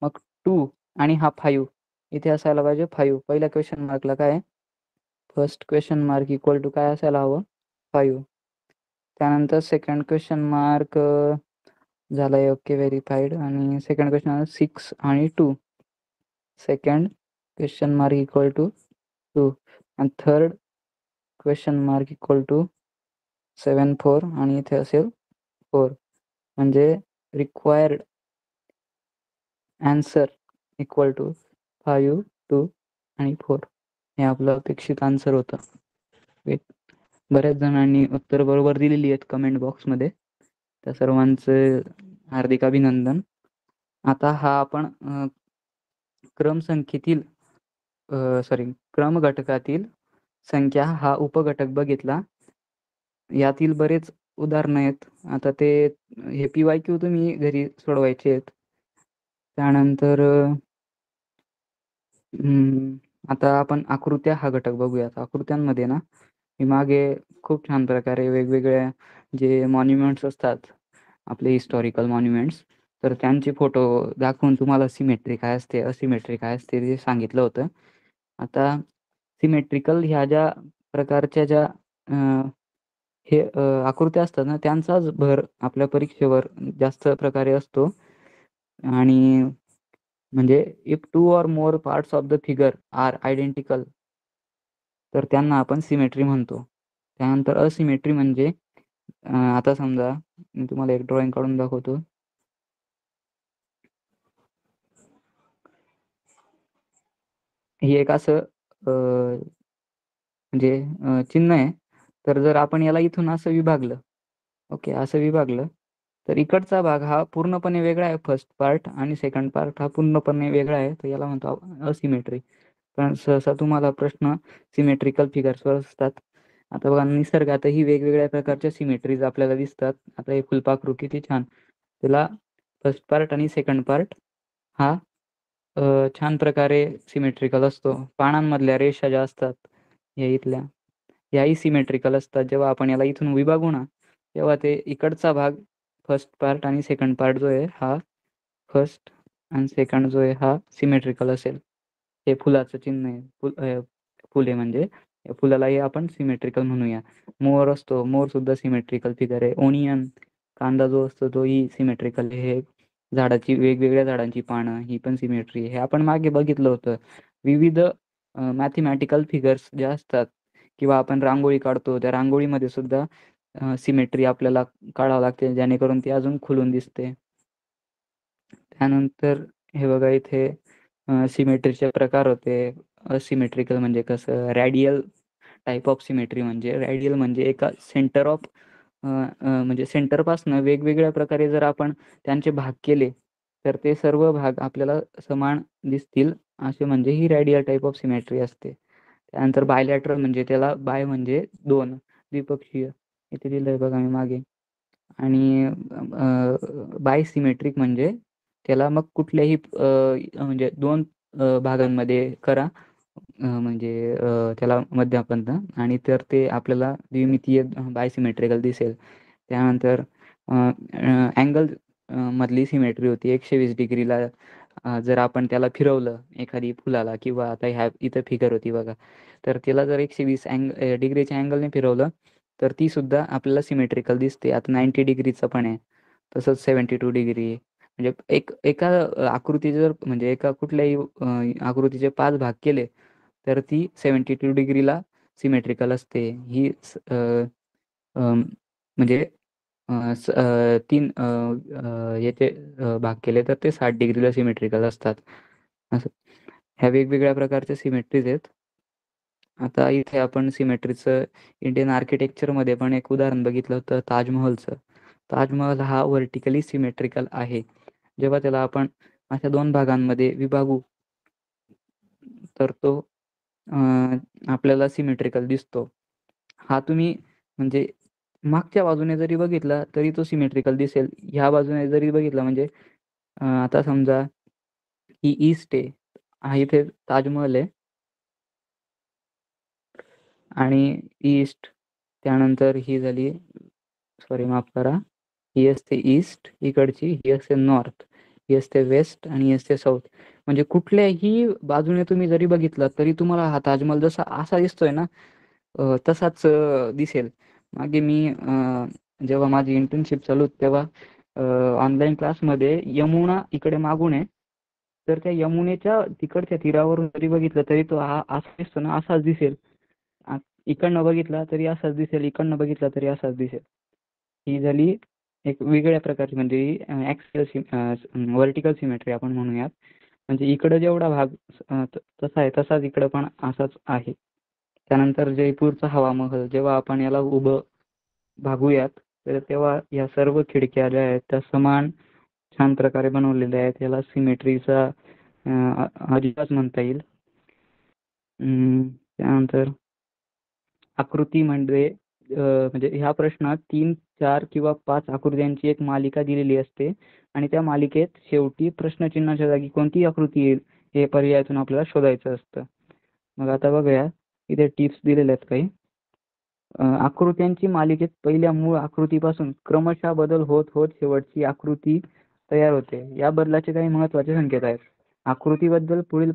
Speaker 3: मग 2 आणि हा 5 इथे असायला पाहिजे 5. पहिल्या क्वेश्चन मार्कला काय आहे? First question mark equal to काय असायला हवं? 5. त्यानंतर सेकंड क्वेश्चन मार्क झालाय ओके व्हेरीफाईड, आणि सेकंड क्वेश्चन 6 आणि 2. Second question mark equal to 2 आणि third question mark equal to 7 4 आणि इथे असेल 4. म्हणजे रिक्वायर्ड आन्सर इक्वल टू 5 2 आणि 4. हे आपलं अपेक्षित आन्सर होतं. बऱ्याच जणांनी उत्तर बरोबर दिलेली आहेत कमेंट बॉक्समध्ये. त्या सर्वांचं हार्दिक अभिनंदन. आता हा आपण क्रमसंख्येतील क्रम घटकातील संख्या हा उपघटक बघितला. यातील बरेच उदाहरणं आहेत. आता हे PYQ तुम्ही घरी सोडवायचे आहेत. त्यानंतर आता आपण आकृत्या हा घटक बघूयात. आकृत्यांमध्ये ना मी मागे खूप छान प्रकारे वेगवेगळ्या जे मॉन्युमेंट्स असतात आपले हिस्टॉरिकल मॉन्युमेंट्स, तर त्यांचे फोटो दाखवून तुम्हाला सिमेट्री काय असते, असिमेट्री काय असते ते सांगितलं होतं. आता सिमेट्रिकल ह्या ज्या प्रकारच्या ज्या आकृत्या असतात ना, त्यांचाच भर आपल्या परीक्षेवर जास्त प्रकारे असतो. आणि म्हणजे if 2 or more parts of the figure are identical, तर त्यांना आपण सिमेट्री म्हणतो. त्यानंतर असिमेट्री म्हणजे आता समजा मी तुम्हाला एक ड्रॉइंग काढून दाखवतो. ही एक असं म्हणजे चिन्ह आहे. तर जर आपण याला इथून असं विभागलं, ओके, असं विभागलं, तर इकडचा भाग हा पूर्णपणे वेगळा आहे फर्स्ट पार्ट, आणि सेकंड पार्ट हा पूर्णपणे वेगळा आहे. तर याला म्हणतो आपण असिमेट्री. पण सहसा तुम्हाला प्रश्न सिमेट्रिकल फिगर्सवर असतात. आता बघा, निसर्गातही वेगवेगळ्या प्रकारच्या सिमेट्रीज आपल्याला दिसतात. आता हे फुलपाखरू किती छान, त्याला फर्स्ट पार्ट आणि सेकंड पार्ट हा छान प्रकारे सिमेट्रिकल असतो. पानांमधल्या रेषा ज्या असतात या इथल्या, याही सिमेट्रिकल असतात. जेव्हा आपण याला इथून विभागू ना, तेव्हा ते इकडचा भाग फर्स्ट पार्ट आणि सेकंड पार्ट जो आहे हा फर्स्ट आणि सेकंड जो आहे हा सिमेट्रिकल असेल. हे फुलाचं चिन्ह आहे, फुले म्हणजे या फुलालाही आपण सिमेट्रिकल म्हणूया. मोर असतो, मोर सुद्धा सिमेट्रिकल फिगर आहे. ओनियन, कांदा जो असतो तोही सिमेट्रिकल आहे. झाडाची, वेगवेगळ्या झाडांची पानं ही पण सिमेट्री. हे आपण मागे बघितलं होतं. विविध मॅथमॅटिकल फिगर्स ज्या असतात किंवा आपण रांगोळी काढतो, त्या रांगोळीमध्ये सुद्धा सिमेट्री आपल्याला काढावं लागते, जेणेकरून ती अजून खुलून दिसते. त्यानंतर हे बघा, इथे सिमेट्रीचे प्रकार होते. असिमेट्रिकल म्हणजे कसं, रॅडियल टाईप ऑफ सिमेट्री म्हणजे रॅडियल म्हणजे एका सेंटर ऑफ म्हणजे सेंटरपासनं वेगवेगळ्या प्रकारे जर आपण त्यांचे भाग केले, तर ते सर्व भाग आपल्याला समान दिसतील, असे म्हणजे ही रॅडियल टाईप ऑफ सिमेट्री असते. त्यानंतर बायलॅटरल म्हणजे त्याला बाय म्हणजे 2, द्विपक्षीय. इथे दिलंय बघा मी मागे. आणि बायसिमेट्रिक म्हणजे त्याला मग कुठल्याही म्हणजे 2 भागांमध्ये करा, म्हणजे त्याला मध्यापर्यंत, आणि तर ते आपल्याला द्विमितीय बायसिमेट्रिकल दिसेल. त्यानंतर अँगल मधली सिमेट्री होती 120 डिग्रीला. जर आपण त्याला फिरवलं एखादी फुलाला, किंवा आता ह्या इथं फिगर होती बघा, तर त्याला जर 120 डिग्रीच्या अँगलने फिरवलं, तर ती सुद्धा आपल्याला सिमेट्रिकल दिसते. आता 90 डिग्रीचं पण आहे, तसंच 72 डिग्री. म्हणजे एका आकृतीचे जर म्हणजे एका कुठल्याही आकृतीचे 5 भाग केले, तर ती 72 डिग्रीला सिमेट्रिकल असते. ही म्हणजे 3 याचे भाग केले तर ते 60 डिग्रीला सिमेट्रिकल असतात. असं ह्या वेगवेगळ्या प्रकारच्या सिमेट्रीज आहेत. आता इथे आपण सिमेट्रीचं इंडियन आर्किटेक्चरमध्ये पण एक उदाहरण बघितलं होतं, ताजमहलचं. ताजमहल हा व्हर्टिकली सिमेट्रिकल आहे. जेव्हा त्याला आपण अशा 2 भागांमध्ये विभागू, तर तो आपल्याला सिमेट्रिकल दिसतो. हा तुम्ही म्हणजे मागच्या बाजूने जरी बघितला तरी तो सिमेट्रिकल दिसेल. ह्या बाजूने जरी बघितला म्हणजे आता समजा ही ईस्ट आहे, हा इथे ताजमहल आहे, आणि ईस्ट, त्यानंतर ही झाली, सॉरी माफ करा, ही असते ईस्ट इकडची, ही असते नॉर्थ. ही असते वेस्ट आणि ही असते साऊथ. म्हणजे कुठल्याही बाजूने तुम्ही जरी बघितलं तरी तुम्हाला हा ताजमहल जसा असा दिसतोय ना, तसाच दिसेल. मागे मी जेव्हा माझी इंटर्नशिप चालू होती तेव्हा ऑनलाईन क्लासमध्ये यमुना इकडे मागून आहे, तर त्या यमुनेच्या तिकडच्या तीरावरून जरी बघितलं तरी तो हा असा दिसतो ना, असाच दिसेल. इकडनं बघितला तरी असाच दिसेल, इकडनं बघितला तरी असाच दिसेल. ही झाली एक वेगळ्या प्रकारची, म्हणजे व्हर्टिकल सिमेट्री आपण म्हणूयात. म्हणजे इकडं जेवढा भाग तसा आहे तसाच इकडं पण असाच आहे. त्यानंतर जयपूरचा हवा महल, जेव्हा आपण याला उभं भागूयात तर तेव्हा या सर्व खिडक्या ज्या आहेत त्या समान छान प्रकारे बनवलेल्या आहेत. याला सिमेट्रीचा अजिबात म्हणता येईल. त्यानंतर आकृती म्हणजे ह्या प्रश्नात 3, 4 किंवा 5 आकृत्यांची एक मालिका दिलेली असते आणि त्या मालिकेत शेवटी प्रश्नचिन्हाच्या जागी कोणती आकृती येईल हे पर्यायातून आपल्याला शोधायचं असतं. मग आता बघूया इथे टिप्स दिलेल्या आहेत काही. आकृत्यांची मालिकेत पहिल्या मूळ आकृतीपासून क्रमशः बदल होत होत शेवटची आकृती तयार होते. या बदलाचे काही महत्त्वाचे संकेत आहेत. आकृती बदल पुढील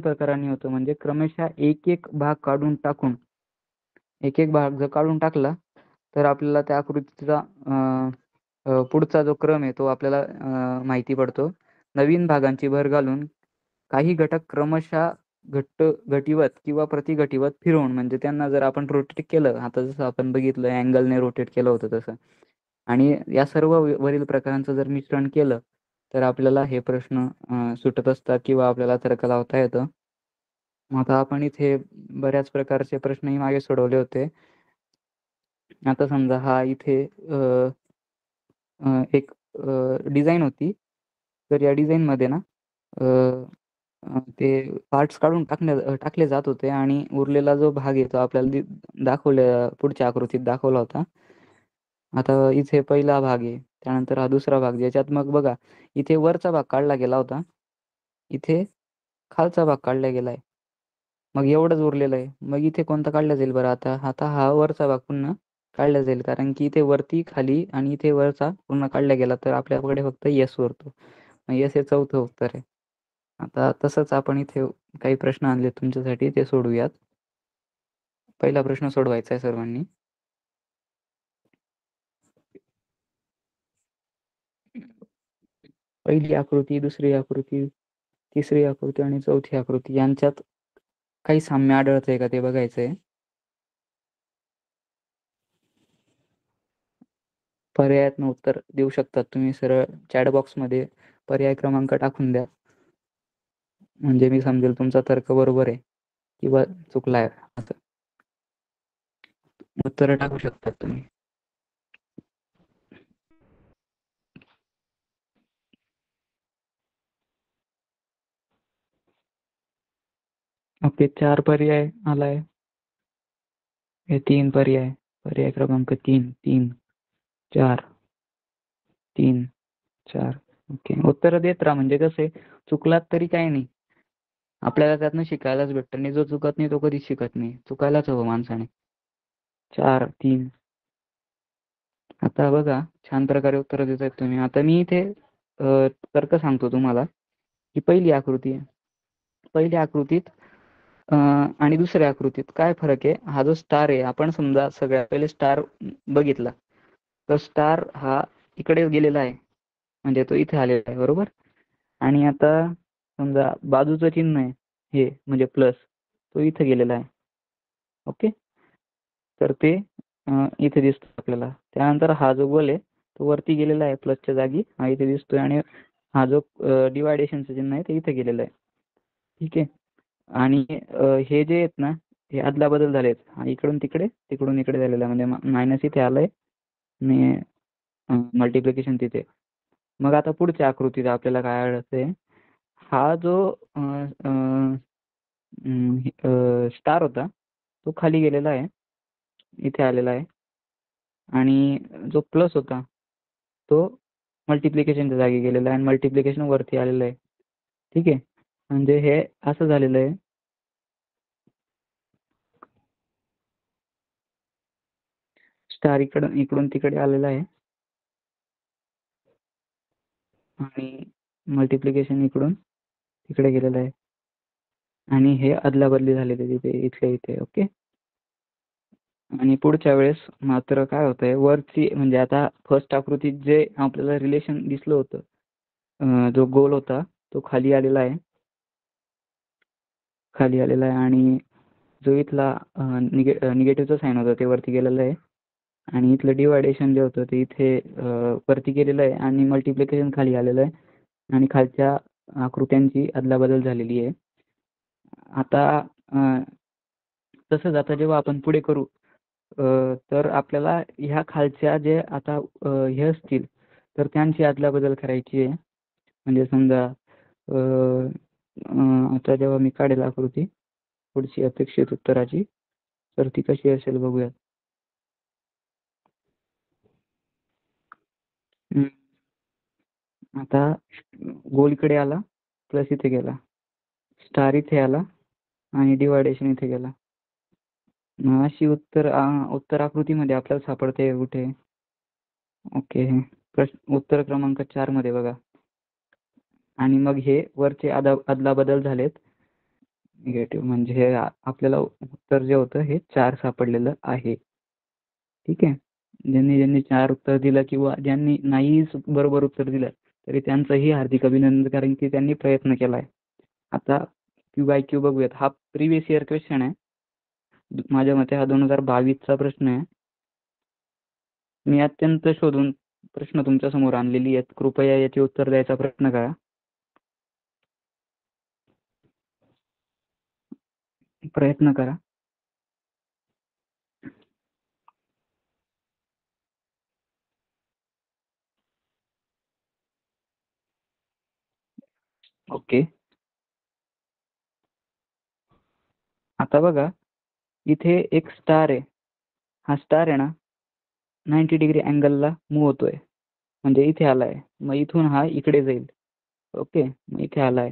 Speaker 3: प्रकारांनी होतो. म्हणजे क्रमशः एक एक भाग काढून टाकून, एक एक भाग जर काढून टाकला तर आपल्याला त्या आकृतीचा पुढचा जो क्रम आहे तो आपल्याला माहिती पडतो. नवीन भागांची भर घालून काही घटक क्रमशः घटीवत किंवा प्रतिघटीवत फिरवून, म्हणजे त्यांना जर आपण रोटेट केलं, आता जसं आपण बघितलं अँगलने रोटेट केलं होतं तसं, आणि या सर्व वरील प्रकारांचं जर मिश्रण केलं तर आपल्याला हे प्रश्न सुटत असतात किंवा आपल्याला तर्क लावता येतं. आता आपण इथे बऱ्याच प्रकारचे प्रश्नही मागे सोडवले होते. आता समजा हा इथे एक डिझाईन होती, तर या डिझाईनमध्ये ना ते पार्ट्स काढून टाकले जात होते आणि उरलेला जो भाग आहे तो आपल्याला पुढच्या आकृतीत दाखवला होता. आता इथे पहिला भाग आहे, त्यानंतर हा दुसरा भाग, ज्याच्यात मग बघा इथे वरचा भाग काढला गेला होता, इथे खालचा भाग काढला गेलाय, मग एवढंच उरलेलं आहे. मग इथे कोणता काढला जाईल बरं? आता हा वरचा भाग पुन्हा काढला जाईल, कारण की इथे वरती खाली आणि इथे वरचा पुन्हा काढला गेला तर आपल्याकडे फक्त यस उरतो. मग यस हे चौथं उत्तर आहे. आता तसंच आपण इथे काही प्रश्न आणले तुमच्यासाठी, ते सोडूयात. पहिला प्रश्न सोडवायचा आहे सर्वांनी. पहिली आकृती, दुसरी आकृती, तिसरी आकृती आणि चौथी आकृती यांच्यात काही साम्य आढळतंय का ते बघायचंय. पर्यायातनं उत्तर देऊ शकतात तुम्ही. सरळ चॅट बॉक्समध्ये पर्याय क्रमांक टाकून द्या, म्हणजे मी समजेल तुमचा तर्क बरोबर आहे किंवा चुकलाय. असं उत्तर टाकू शकतात तुम्ही. ओके, 4 पर्याय आलाय. हे 3 पर्याय क्रमांक 3, 3, 4, 3, 4. ओके, उत्तर देत राहा, म्हणजे कसं आहे, चुकलात तरी काही नाही, आपल्याला त्यातनं शिकायलाच भेटतं. आणि जो चुकत नाही तो कधीच शिकत नाही. चुकायलाच हवं माणसाने. 4, 3. आता बघा छान प्रकारे उत्तर देत आहेत तुम्ही. आता मी इथे तर्क सांगतो तुम्हाला की पहिली आकृती आहे, पहिल्या आकृतीत आणि दुसऱ्या आकृतीत काय फरक आहे. हा जो स्टार आहे, आपण समजा सगळ्यात पहिले स्टार बघितला तर स्टार हा इकडे गेलेला आहे, म्हणजे तो इथे आलेला आहे, बरोबर. आणि आता समजा बाजूचं चिन्ह आहे हे, म्हणजे प्लस, तो इथे गेलेला आहे. ओके, तर ते इथे दिसतो आपल्याला. त्यानंतर हा जो गोल आहे तो वरती गेलेला आहे, प्लसच्या जागी हा इथे दिसतोय, आणि हा जो डिवायडेशनचं चिन्ह आहे ते इथे गेलेलं आहे. ठीक आहे. आणि हे जे आहेत ना, हे अदला बदल झालेत. इकडून तिकडे, तिकडून इकडे झालेला आहे, म्हणजे मायनस इथे आलंय आणि मल्टिप्लिकेशन तिथे. मग आता पुढच्या आकृतीत आपल्याला काय आढळतंय, हा जो स्टार होता तो खाली गेलेला आहे, इथे आलेला आहे, आणि जो प्लस होता तो मल्टिप्लिकेशनच्या जागी गेलेला आहे आणि मल्टिप्लिकेशन वरती आलेलं आहे. ठीक आहे, म्हणजे हे असं झालेलं आहे. स्टार इकडून तिकडे आलेला आहे आणि मल्टिप्लिकेशन इकडून तिकडे गेलेलं आहे आणि हे अदलाबदली झालेली आहे तिथे इथल्या इथे. ओके. आणि पुढच्या वेळेस मात्र काय होतंय, वरची म्हणजे आता फर्स्ट आकृतीत जे आपल्याला रिलेशन दिसलं होतं, जो गोल होता तो खाली आलेला आहे आणि जो इथला निगेटिव्हचा साईन होता ते वरती गेलेलं आहे आणि इथलं डिवायडेशन जे होतं ते इथे वरती गेलेलं आहे आणि मल्टिप्लिकेशन खाली आलेलं आहे आणि खालच्या आकृत्यांची अदलाबदल झालेली आहे. आता तसंच आता जेव्हा आपण पुढे करू तर आपल्याला ह्या खालच्या जे आता हे असतील तर त्यांची अदलाबदल करायची आहे. म्हणजे समजा आता जेव्हा मी काढेल आकृती पुढची अपेक्षित उत्तराची, तर ती कशी असेल बघूयात. आता गोल इकडे आला, प्लस इथे गेला, स्टार इथे आला आणि डिवायडेशन इथे गेला. अशी उत्तर आकृतीमध्ये आपल्याला सापडते कुठे? ओके. उत्तर क्रमांक 4 मध्ये बघा. आणि मग हे वरचे अदलाबदल झालेत निगेटिव्ह, म्हणजे हे आपल्याला उत्तर जे होतं हे 4 सापडलेलं आहे. ठीक आहे. ज्यांनी 4 उत्तर दिलं किंवा ज्यांनी नाही बरोबर उत्तर दिलं तरी त्यांचंही हार्दिक अभिनंदन, कारण की त्यांनी प्रयत्न केलाय. आता QIQ बघूयात. हा प्रिव्हियस इयर क्वेश्चन आहे. माझ्या मते हा 2022चा प्रश्न आहे. मी अत्यंत शोधून प्रश्न तुमच्या समोर आणलेली आहेत. कृपया याचे उत्तर द्यायचा प्रयत्न करा. ओके. आता बघा इथे एक स्टार आहे. हा स्टार आहे ना 90 डिग्री अँगलला मूव्ह होतोय, म्हणजे इथे आलाय. मग इथून हा इकडे जाईल. ओके. मग इथे आलाय.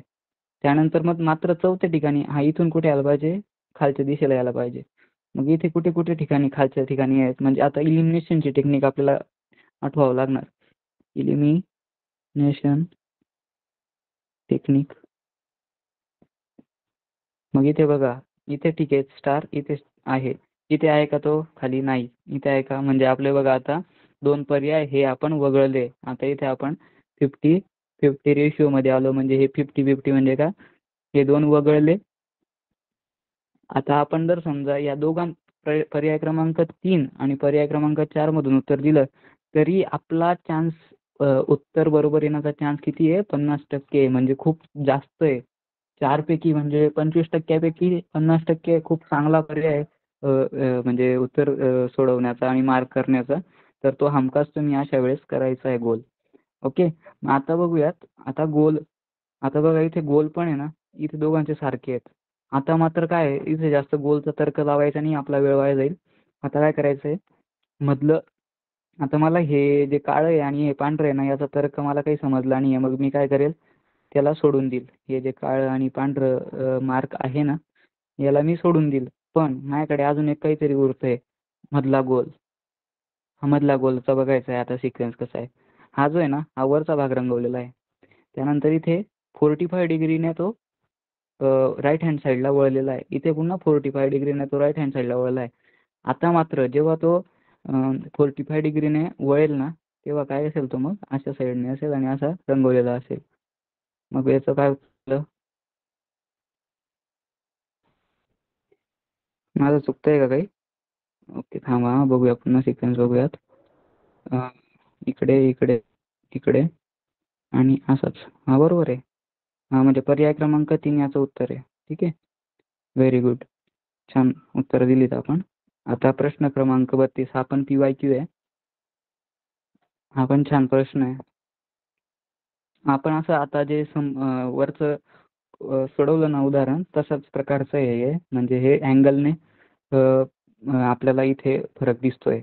Speaker 3: त्यानंतर मग मात्र चौथ्या ठिकाणी हा इथून कुठे आला पाहिजे? खालच्या दिशेला यायला पाहिजे. मग इथे कुठे कुठे ठिकाणी खालच्या ठिकाणी आहेत, म्हणजे आता इलिमिनेशनची टेक्निक आपल्याला आठवावं लागणार. Elimination technique. मग इथे बघा, इथे ठीक आहे स्टार इथे आहे. इथे आहे का तो? खाली नाही. इथे आहे का? म्हणजे आपले बघा आता 2 पर्याय हे आपण वगळले. आता इथे आपण 50-50 रेशिओमध्ये आलो, म्हणजे हे 50-50 म्हणजे का? हे 2 वगळले. आता आपण जर समजा या पर्याय क्रमांक 3 आणि पर्याय क्रमांक 4 मधून उत्तर दिलं तरी आपला चान्स, उत्तर बरोबर येण्याचा चान्स किती आहे? 50% म्हणजे खूप जास्त आहे. 4 पैकी म्हणजे 25% 50% खूप चांगला पर्याय आहे म्हणजे उत्तर सोडवण्याचा आणि मार्क करण्याचा. तर तो हमखास तुम्ही अशा वेळेस करायचा आहे गोल. ओके. मग आता बघूयात. आता बघा इथे गोल पण आहे ना, इथे दोघांचे सारखे आहेत. आता मात्र काय आहे, इथे जास्त गोलचा तर्क लावायचा नाही, आपला वेळ वाया जाईल. आता काय करायचं आहे, मधलं आता मला हे जे काळं आहे आणि हे पांढरं आहे ना, याचा तर्क मला काही समजला नाही आहे. मग मी काय करेल, त्याला सोडून देईल. हे जे काळं आणि पांढरं मार्क आहे ना, याला मी सोडून देईल. पण माझ्याकडे अजून एक काहीतरी उरतंय, मधला गोल. हा मधला गोलचा बघायचा आहे आता सिक्वेन्स कसा आहे. हा जो आहे ना, हा वरचा भाग रंगवलेला आहे. त्यानंतर इथे 45 डिग्रीने तो राईट हँड साईडला वळलेला आहे. इथे पुन्हा 45 डिग्रीने तो राईट हँड साईडला वळला आहे. आता मात्र जेव्हा तो 45 डिग्रीने वळेल ना, तेव्हा काय असेल तो मग अशा साईडने असेल आणि असा रंगवलेला असेल. मग याचं काय झालं? माझं चुकतंय का काही? ओके थांबा, बघूया पुन्हा सिक्वेन्स बघूयात. इकडे इकडे इकडे आणि असाच. हा बरोबर आहे. हा म्हणजे पर्याय क्रमांक 3 याचं उत्तर आहे. ठीक आहे. Very good. छान उत्तर दिलीत आपण. आता प्रश्न क्रमांक 32 हा पण PYQ आहे. हा पण छान प्रश्न आहे. आपण असं आता जे वरचं सोडवलं ना उदाहरण, तशाच प्रकारचं हे म्हणजे हे अँगलने आपल्याला इथे फरक दिसतोय.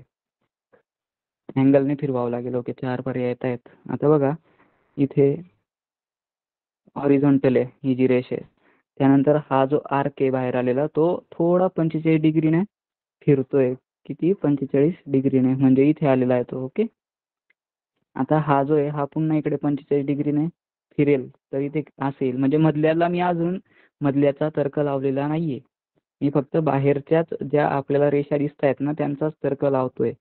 Speaker 3: अँगलने फिरवावं लागेल. ओके. 4 पर्याय येत आहेत. आता बघा इथे हॉरिझॉन्टल आहे ही जी रेष आहे. त्यानंतर हा जो आर्क आहे बाहेर आलेला, तो थोडा 45 डिग्रीने फिरतोय. किती? 45 डिग्रीने, म्हणजे इथे आलेला आहे तो. ओके. आता हा जो आहे हा पुन्हा इकडे 45 डिग्रीने फिरेल, तर इथे असेल. म्हणजे मधल्याला मी अजून मधल्याचा तर्क लावलेला नाहीये. मी फक्त बाहेरच्याच ज्या आपल्याला रेषा दिसत आहेत ना त्यांचाच तर्क लावतोय.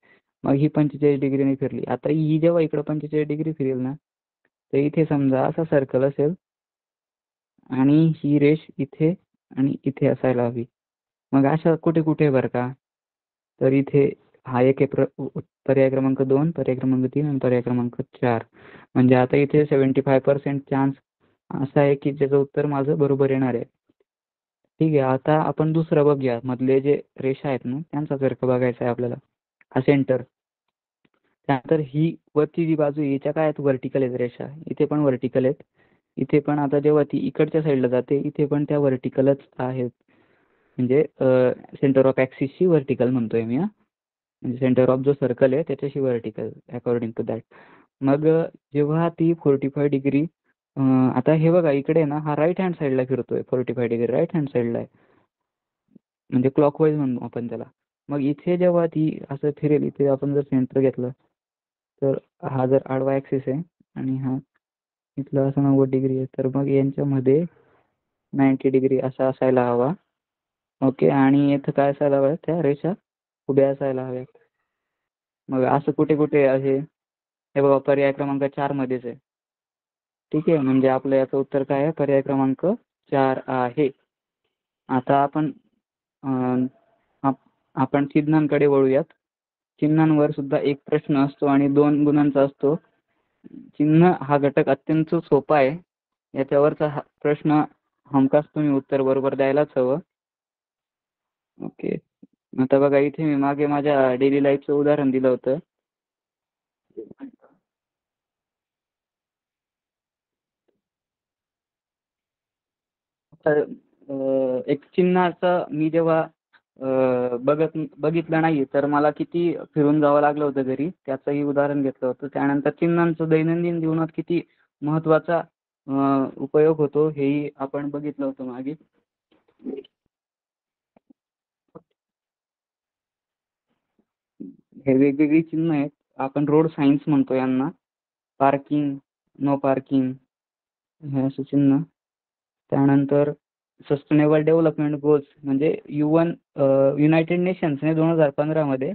Speaker 3: मग ही 45 डिग्रीने फिरली. आता ही जेव्हा इकडे 45 डिग्री फिरेल ना, तर इथे समजा असा सर्कल असेल आणि ही रेष इथे आणि इथे असायला हवी. मग अशा कुठे कुठे बरं का, तर इथे हा एक आहे पर्याय क्रमांक 2, पर्याय क्रमांक 3 आणि पर्याय क्रमांक 4. म्हणजे आता इथे 75% चान्स असा आहे की त्याचं उत्तर माझं बरोबर येणार आहे. ठीक आहे, आता आपण दुसरं बघूया. मधले जे रेषा आहेत ना त्यांचा तर्क बघायचा आहे आपल्याला, हा सेंटर. त्यानंतर ही वरची जी बाजू आहे याच्या काय आहेत, व्हर्टिकल आहेत रेषा. इथे पण व्हर्टिकल आहेत, इथे पण. आता जेव्हा ती इकडच्या साईडला जाते इथे पण त्या व्हर्टिकलच आहेत. म्हणजे सेंटर ऑफ ॲक्सिसची व्हर्टिकल म्हणतोय मी. म्हणजे सेंटर ऑफ जो सर्कल आहे त्याच्याशी व्हर्टिकल अकॉर्डिंग टू दॅट. मग जेव्हा ती 45 डिग्री आता हे बघा इकडे ना हा राईट हँड साईडला फिरतोय. 45 डिग्री राईट हँड साईडला आहे, म्हणजे क्लॉकवाईज म्हणू आपण त्याला. मग इथे जेव्हा ती असं फिरेल, इथे आपण जर सेंटर घेतलं तर हा जर आडवा ॲक्सिस आहे आणि हा इथला असं 90 डिग्री आहे, तर मग यांच्यामध्ये 90 डिग्री असा असायला हवा. ओके, आणि इथं काय असायला हवं, त्या रेषा उभ्या असायला हव्या. मग असं कुठे कुठे आहे हे बघा, पर्याय क्रमांक 4 मध्येच आहे. ठीक आहे, म्हणजे आपलं याचं उत्तर काय आहे, पर्याय क्रमांक 4 आहे. आता आपण चिन्हांकडे वळूयात. चिन्हांवर सुद्धा एक प्रश्न असतो आणि 2 गुणांचा असतो. चिन्ह हा घटक अत्यंत सोपा आहे. याच्यावरचा हा प्रश्न हमखास तुम्ही उत्तर बरोबर द्यायलाच हवं. ओके, आता बघा इथे मी मागे माझ्या डेली लाईफचं उदाहरण दिलं होतं. तर एक चिन्हाचं मी जेव्हा बघितलं नाही तर मला किती फिरून जावं लागलं होतं घरी, त्याचंही उदाहरण घेतलं होतं. त्यानंतर चिन्हांचं दैनंदिन जीवनात किती महत्त्वाचा उपयोग होतो हेही आपण बघितलं होतं मागे. हे वेगवेगळी चिन्ह आहेत. आपण रोड सायन्स म्हणतो यांना. पार्किंग, नो पार्किंग, हे असं चिन्ह. त्यानंतर सस्टेनेबल डेव्हलपमेंट गोल्स म्हणजे युनायटेड नेशन्सने 2015 मध्ये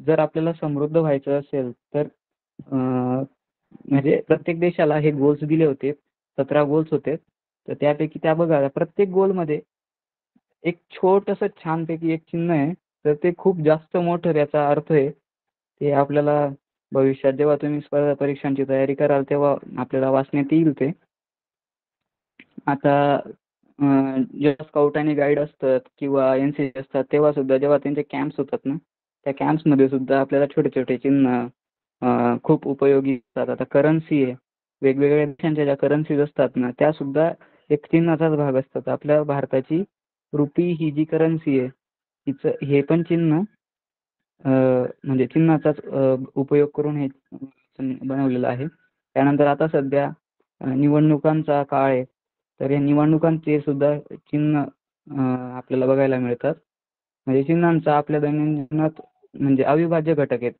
Speaker 3: जर आपल्याला समृद्ध व्हायचं असेल तर म्हणजे प्रत्येक देशाला हे गोल्स दिले होते. 17 गोल्स होते. तर त्यापैकी त्या बघा प्रत्येक गोलमध्ये एक छोटंसं छानपैकी एक चिन्ह आहे. तर ते खूप जास्त मोठं त्याचा अर्थ आहे. ते आपल्याला भविष्यात जेव्हा तुम्ही स्पर्धा परीक्षांची तयारी कराल तेव्हा आपल्याला वाचण्यात येईल ते. आता जेव्हा स्काउट आणि गाईड असतात किंवा NCC असतात तेव्हा सुद्धा जेव्हा त्यांचे कॅम्प्स होतात ना, त्या कॅम्प्समध्ये सुद्धा आपल्याला छोटे छोटे चिन्ह खूप उपयोगी असतात. आता करन्सी आहे, वेगवेगळ्या देशांच्या ज्या करन्सीज असतात ना त्या सुद्धा एक चिन्हाचाच भाग असतात. आपल्या भारताची रुपी ही जी करन्सी आहे तिचं हे पण चिन्ह म्हणजे चिन्हाचाच उपयोग करून हे बनवलेलं आहे. त्यानंतर आता सध्या निवडणुकांचा काळ आहे, तर या निवडणुकांचे सुद्धा चिन्ह आपल्याला बघायला मिळतात. म्हणजे चिन्हांचा आपल्या दैनंदिन जीवनात म्हणजे अविभाज्य घटक आहेत.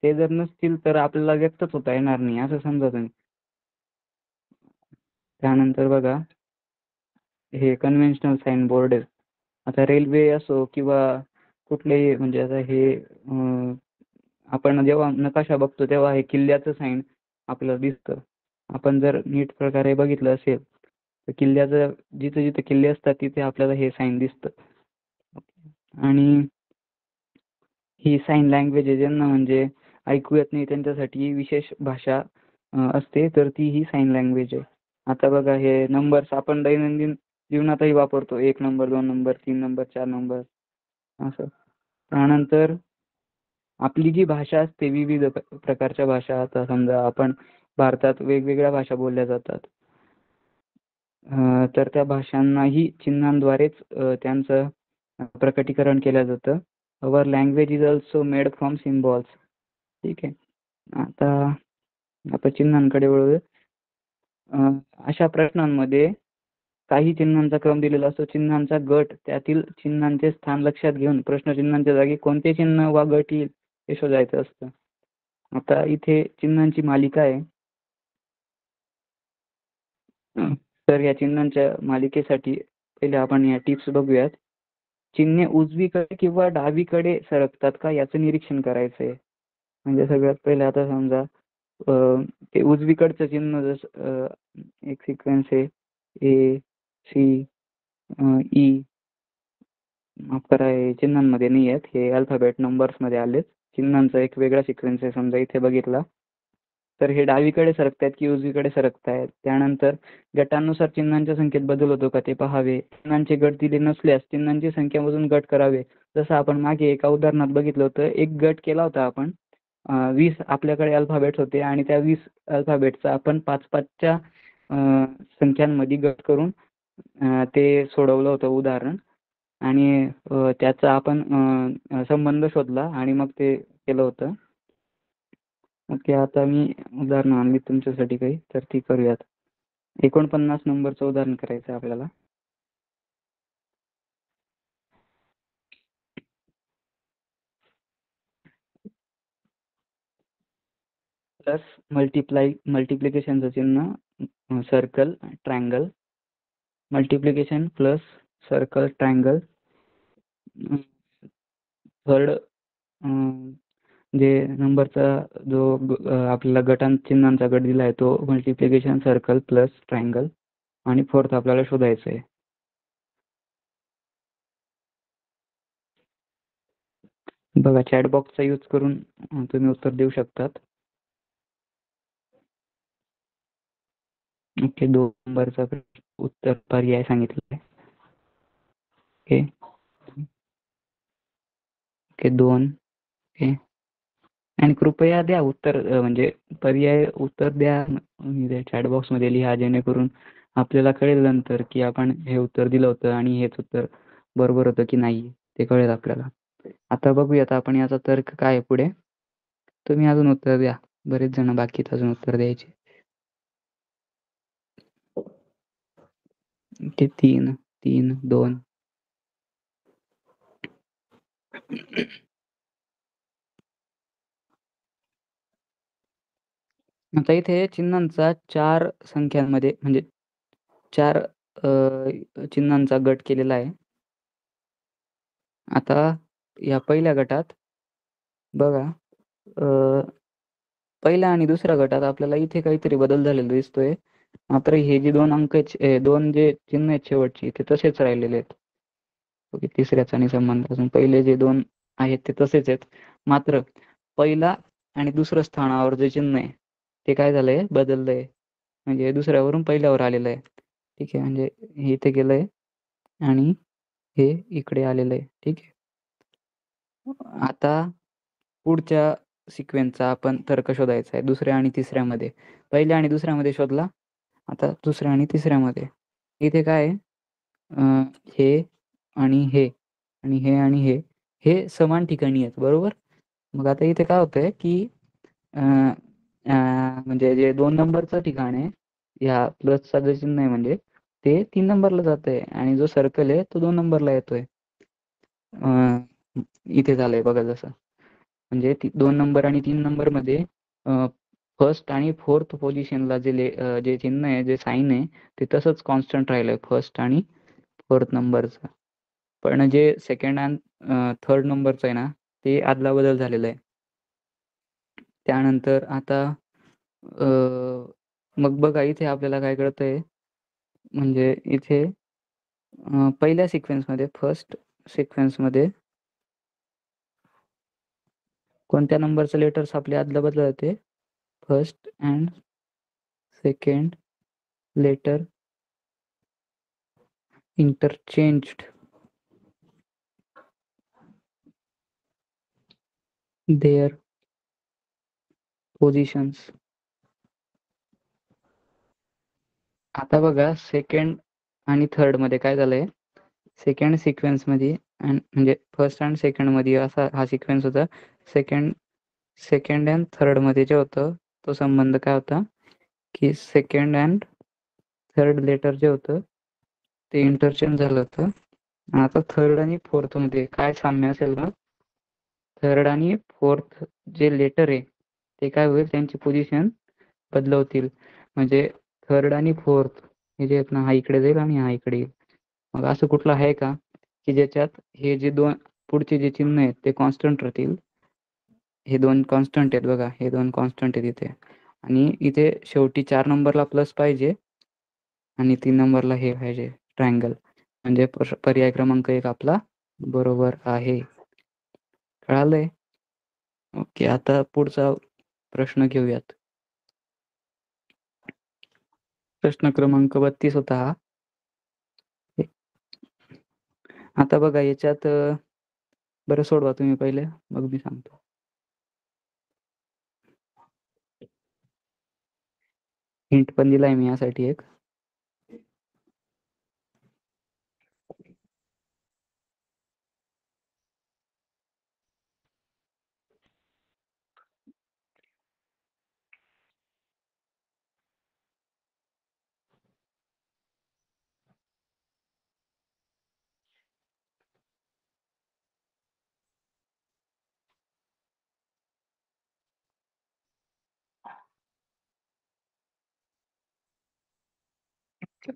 Speaker 3: ते जर नसतील तर आपल्याला व्यक्तच होता येणार नाही असं समजा तुम्ही. त्यानंतर बघा हे कन्व्हेन्शनल साईन बोर्ड आहे. आता रेल्वे असो किंवा कुठलेही म्हणजे आता हे आपण जेव्हा नकाशा बघतो तेव्हा हे किल्ल्याचं साईन आपल्याला दिसतं. आपण जर नीट प्रकारे बघितलं असेल तर किल्ल्याचं जिथे जिथे किल्ले असतात तिथे आपल्याला हे साईन दिसतं. आणि ही साईन लँग्वेज आहे ज्यांना म्हणजे ऐकू येत नाही त्यांच्यासाठी विशेष भाषा असते, तर ती ही साईन लँग्वेज आहे. आता बघा हे नंबर्स आपण दैनंदिन जीवनातही वापरतो. 1 नंबर, 2 नंबर, 3 नंबर, 4 नंबर असं. त्यानंतर आपली जी भाषा असते विविध प्रकारच्या भाषा. आता समजा आपण भारतात वेगवेगळ्या भाषा बोलल्या जातात. तर त्या भाषांनाही चिन्हांद्वारेच त्यांचं प्रकटीकरण केलं जातं. Our language is also made from symbols. ठीक आहे, आता आपण चिन्हांकडे वळूया. अशा प्रश्नांमध्ये काही चिन्हांचा क्रम दिलेला असतो, चिन्हांचा गट, त्यातील चिन्हांचे स्थान लक्षात घेऊन प्रश्नचिन्हांच्या जागी कोणते चिन्ह वा गट येईल हे शोधायचं असतं. आता इथे चिन्हांची मालिका आहे. तर या चिन्हांच्या मालिकेसाठी पहिले आपण या टिप्स बघूयात. चिन्हे उजवीकडे किंवा डावीकडे सरकतात का याचं निरीक्षण करायचं आहे. म्हणजे सगळ्यात पहिले आता समजा ते उजवीकडचं चिन्ह जसं एक सिक्वेन्स आहे ए सी ई, माफ करा हे चिन्हांमध्ये नाही आहेत, हे अल्फाबेट नंबर्समध्ये आलेत. चिन्हांचा एक वेगळा सिक्वेन्स आहे समजा इथे बघितला तर हे डावीकडे सरकतायत की उजवीकडे सरकतायत. त्यानंतर गटानुसार चिन्हांच्या संख्येत बदल होतो का ते पाहावे. चिन्हांचे गट दिले नसल्यास चिन्हांची संख्यामधून गट करावे. जसं आपण मागे एका उदाहरणात बघितलं होतं, एक गट केला होता आपण. 20 आपल्याकडे अल्फाबेट्स होते आणि त्या 20 अल्फाबेटचा आपण 5-5च्या संख्यांमध्ये गट करून ते सोडवलं होतं उदाहरण. आणि त्याचा आपण संबंध शोधला आणि मग ते केलं होतं. ओके, आता मी उदाहरणं आणली तुमच्यासाठी काही, तर ती करूयात. 49 नंबरचं उदाहरण करायचं आपल्याला. प्लस मल्टिप्लिकेशनचं चिन्ह circle triangle, multiplication plus circle triangle. Third जे नंबरचा जो आपल्याला चिन्हांचा गट दिला आहे तो मल्टिप्लिकेशन सर्कल प्लस ट्रायंगल. आणि फोर्थ आपल्याला शोधायचं आहे. बघा चॅट बॉक्सचा यूज करून तुम्ही उत्तर देऊ शकतात. ओके, 2 नंबरचा उत्तर पर्याय सांगितलं आहे. Okay okay 2. ओके, आणि कृपया द्या उत्तर, म्हणजे पर्याय उत्तर द्या चॅट बॉक्समध्ये लिहा, जेणेकरून आपल्याला कळेल नंतर की आपण हे उत्तर दिलं होतं आणि हेच उत्तर बरोबर होतं की नाही ते कळेल आपल्याला. आता बघूयात आपण याचा तर्क काय आहे पुढे. तुम्ही अजून उत्तर द्या, बरेच जण बाकी अजून उत्तर द्यायचे. ओके 3 3 2. आता इथे चिन्हांचा 4 संख्यांमध्ये म्हणजे 4 चिन्हांचा गट केलेला आहे. आता या पहिल्या गटात बघा, पहिल्या आणि दुसऱ्या गटात आपल्याला इथे काहीतरी बदल झालेला दिसतोय. मात्र हे जे 2 अंक 2 जे चिन्ह आहेत शेवटची ते तसेच राहिलेले आहेत. ओके, तिसऱ्याचा आणि संबंधापासून पहिले जे 2 आहेत ते तसेच आहेत. मात्र पहिला आणि दुसरं स्थानावर जे चिन्ह आहे ते काय झालंय, बदललंय. म्हणजे दुसऱ्यावरून पहिल्यावर आलेलं आहे. ठीक आहे, म्हणजे हे इथे गेलंय आणि हे इकडे आलेलं आहे. ठीक आहे. आता पुढच्या सिक्वेन्सचा आपण तर्क शोधायचा आहे दुसऱ्या आणि तिसऱ्यामध्ये. पहिल्या आणि दुसऱ्यामध्ये शोधला, आता दुसऱ्या आणि तिसऱ्यामध्ये. इथे काय आहे, हे आणि हे आणि हे आणि हे समान ठिकाणी आहेत, बरोबर. मग आता इथे काय होतंय की म्हणजे जे 2 नंबरचं ठिकाण आहे, ह्या प्लसचा जो चिन्ह आहे म्हणजे ते 3 नंबरला जातंय आणि जो सर्कल आहे तो 2 नंबरला येतोय. इथे झालंय बघा जसं. म्हणजे 2 नंबर आणि 3 नंबरमध्ये फर्स्ट आणि फोर्थ पोझिशनला जे चिन्ह आहे, जे साईन आहे ते तसंच कॉन्स्टंट राहिलंय फर्स्ट आणि फोर्थ नंबरचं. पण जे सेकंड अँड थर्ड नंबरचं आहे ना, ते आदला बदल झालेला आहे. त्यानंतर आता मग बघा इथे आपल्याला काय कळतंय, म्हणजे इथे पहिल्या सिक्वेन्समध्ये फर्स्ट सिक्वेन्समध्ये कोणत्या नंबरचं लेटर्स आपले आदला बदल होते, first and second letter interchanged their positions. आता बघा सेकंड आणि थर्ड मध्ये काय झालंय, सेकंड सिक्वेन्स मध्ये म्हणजे फर्स्ट अँड सेकंड मध्ये असा हा सिक्वेन्स होता. सेकंड अँड थर्ड मध्ये जे होतं तो संबंध काय होता की सेकंड अँड थर्ड लेटर जे होतं ते इंटरचेंज झालं होतं. आता थर्ड आणि फोर्थ मध्ये काय साम्य असेल ना, थर्ड आणि फोर्थ जे लेटर आहे ते काय होईल, त्यांची पोझिशन बदलवतील. म्हणजे थर्ड आणि फोर्थ हे जे आहेत ना, हा इकडे जाईल आणि हा इकडे येईल. मग असं कुठलं आहे का की ज्याच्यात हे जे दोन पुढचे जे चिन्ह आहेत ते कॉन्स्टंट राहतील. हे दोन कॉन्स्टंट आहेत बघा, हे दोन कॉन्स्टंट आहेत इथे, आणि इथे शेवटी 4 नंबरला प्लस पाहिजे आणि 3 नंबरला हे पाहिजे ट्रायंगल. म्हणजे पर्याय क्रमांक 1 आपला बरोबर आहे. कळालंय? ओके, आता पुढचा प्रश्न घेऊयात. प्रश्न क्रमांक 32 होता हा. आता बघा याच्यात बरं सोडवा तुम्ही पहिले, मग मी सांगतो. हिंट पण दिलाय मी यासाठी एक.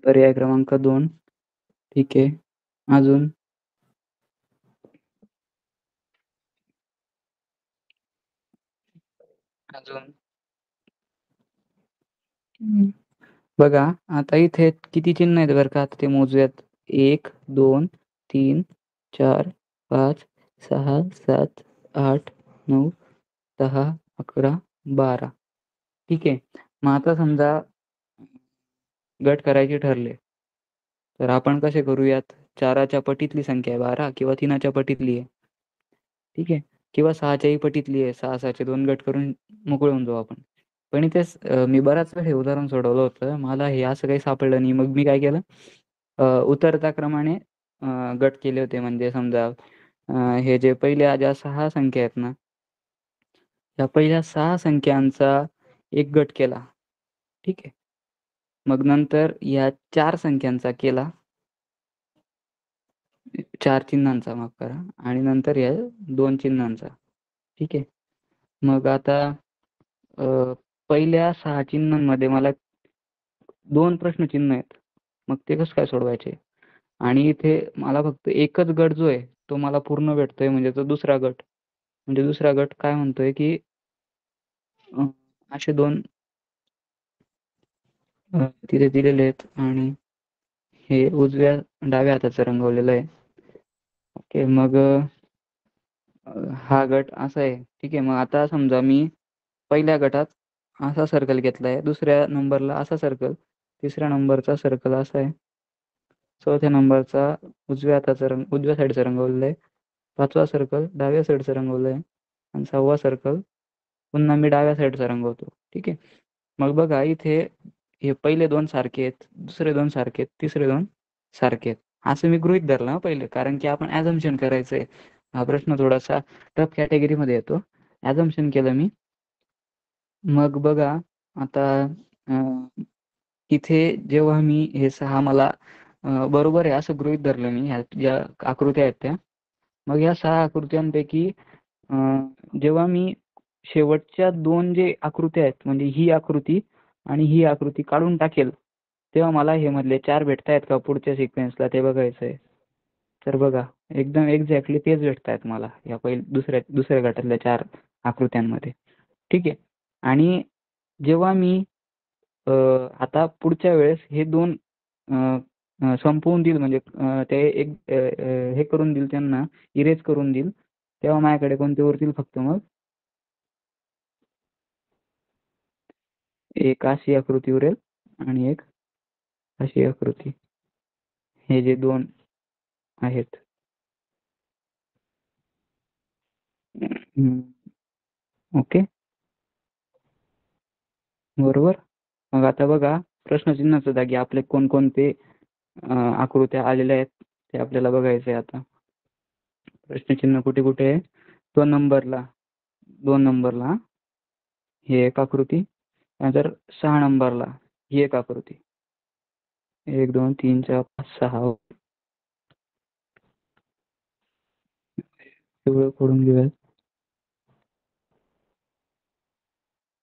Speaker 3: पर्याय क्रमांक 2. ठीक आहे, अजून अजून बघा आता इथे किती चिन्ह आहेत बरं का, आता ते मोजूयात. 1 2 3 4 5 6 7 8 9 10 11 12. ठीक आहे, मग आता समजा गट करायचे ठरले तर आपण कसे करूयात. 4च्या पटीतली संख्या आहे 12 किंवा 3च्या पटीतली आहे. ठीक आहे, किंवा 6च्याही पटीतली आहे. 6 6चे 2 गट करून मोकळे होऊन जाऊ आपण. पण इथेच मी बराच वेळ हे उदाहरण सोडवलं होतं, मला हे असं काही सापडलं नाही. मग मी काय केलं, उतरता क्रमाने गट केले होते. म्हणजे समजा हे जे पहिल्या ज्या 6 संख्या आहेत ना, या पहिल्या 6 संख्यांचा एक गट केला. ठीक आहे, मग नंतर या 4 संख्यांचा केला, 4 चिन्हांचा माफ करा, आणि नंतर या 2 चिन्हांचा. ठीक आहे, मग आता पहिल्या 6 चिन्हांमध्ये मला 2 प्रश्नचिन्ह आहेत. मग ते कसं काय सोडवायचे. आणि इथे मला फक्त एकच गट जो आहे तो मला पूर्ण भेटतोय, म्हणजे तो दुसरा गट. म्हणजे दुसरा गट काय म्हणतोय की असे 2 तिथे दिलेले आहेत आणि हे उजव्या डाव्या हाताचं रंगवलेलं आहे. ओके, मग हा गट असा आहे. ठीक आहे, मग आता समजा मी पहिल्या गटात असा सर्कल घेतलाय, दुसऱ्या नंबरला असा सर्कल, तिसऱ्या नंबरचा सर्कल असा आहे, चौथ्या नंबरचा उजव्या साईडचा रंगवलेला आहे, 5वा सर्कल डाव्या साईडचा रंगवला आहे, आणि 6वा सर्कल पुन्हा मी डाव्या साईडचा रंगवतो. ठीक आहे, मग बघा इथे हे पहिले 2 सारखे आहेत, दुसरे 2 सारखे आहेत, तिसरे 2 सारखे आहेत, असं मी गृहीत धरलं पहिले, कारण की आपण ॲझम्पशन करायचंय. हा प्रश्न थोडासा टफ कॅटेगरीमध्ये येतो. ॲझम्पशन केलं मी. मग बघा आता इथे जेव्हा मी हे 6 मला बरोबर आहे असं गृहीत धरलं मी, ह्या ज्या आकृत्या आहेत त्या. मग या 6 आकृत्यांपैकी जेव्हा मी शेवटच्या 2 जे आकृत्या आहेत, म्हणजे ही आकृती आणि ही आकृती काढून टाकेल, तेव्हा मला हे मधले 4 भेटतायत का पुढच्या सिक्वेन्सला ते बघायचं आहे. तर बघा एकदम एक्झॅक्टली तेच भेटतायत मला या दुसऱ्या गटातल्या 4 आकृत्यांमध्ये. ठीक आहे, आणि जेव्हा मी आता पुढच्या वेळेस हे 2 संपवून देईल, म्हणजे ते एक हे करून देईल, त्यांना इरेज करून देईल, तेव्हा माझ्याकडे कोणते उरतील फक्त मग एक अशी आकृती उरेल आणि एक अशी आकृती. हे जे 2 आहेत. ओके, बरोबर. मग आता बघा प्रश्नचिन्हाच्या जागी आपले कोणकोणते आकृत्या आलेल्या आहेत ते आपल्याला बघायचं आहे. आता प्रश्नचिन्ह कुठे कुठे आहे. 2 नंबरला ही एक आकृती, त्यानंतर 6 नंबरला ही एक आकृती. 1 2 3 4 5 6 पिवळं खोडून घेऊयात.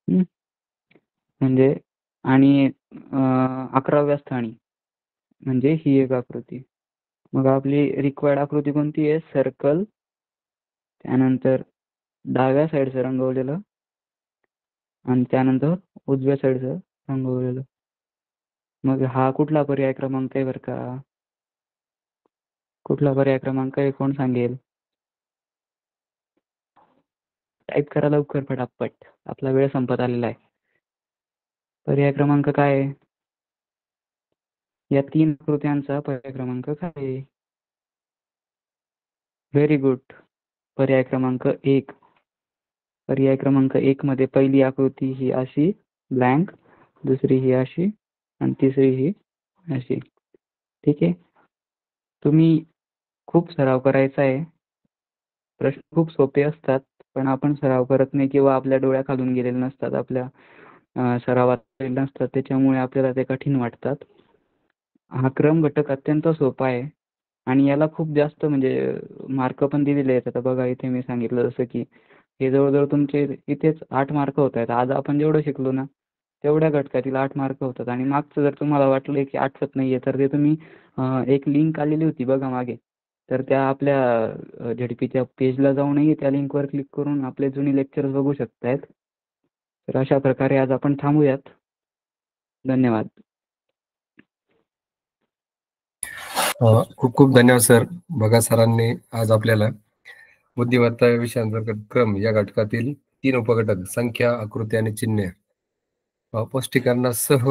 Speaker 3: हं. म्हणजे आणि 11व्या स्थानी म्हणजे ही एक आकृती. मग आपली रिक्वायर्ड आकृती कोणती आहे? सर्कल, त्यानंतर डाव्या साईडचं रंगवलेलं आणि त्यानंतर उजव्या साईडचं रंगवलेलं. मग हा कुठला पर्याय क्रमांक आहे बरं का? कुठला पर्याय क्रमांक आहे कोण सांगेल? टाईप करा लवकर पटापट. आपला वेळ संपत आलेला आहे. पर्याय क्रमांक काय आहे? या 3 आकृत्यांचा पर्याय क्रमांक काय आहे? Very good. पर्याय क्रमांक 1. पर्याय क्रमांक 1 मध्ये पहिली आकृती ही अशी ब्लँक, दुसरी ही अशी आणि तिसरी ही अशी. ठीक आहे. तुम्ही खूप सराव करायचा आहे. प्रश्न खूप सोपे असतात, पण आपण सराव करत नाही किंवा आपल्या डोळ्याखालून गेलेले नसतात, आपल्या सरावात गेलेले नसतात, त्याच्यामुळे आपल्याला ते कठीण वाटतात. हा क्रम घटक अत्यंत सोपा आहे आणि याला खूप जास्त म्हणजे मार्क पण दिलेले आहेत. आता बघा इथे मी सांगितलं जसं की हे जवळजवळ तुमचे इथेच 8 मार्क होत आहेत. आज आपण जेवढं शिकलो ना तेवढ्या घटकातील 8 मार्क होतात आणि मागचं जर तुम्हाला वाटलं की आठवत नाहीये तर ते तुम्ही एक लिंक आलेली होती बघा मागे, तर त्या आपल्या झेडपीच्या पेजला जाऊनही त्या लिंकवर क्लिक करून आपले जुनी लेक्चर्स बघू शकतायत. तर अशा प्रकारे आज आपण थांबूयात. धन्यवाद.
Speaker 2: खूप खूप धन्यवाद सर. बघा सरांनी आज आपल्याला बुद्धिमत्ता या विषयांतर्गत क्रम या घटकातील 3 उपघटक संख्या, आकृती आणि चिन्हे स्पष्टीकरणासह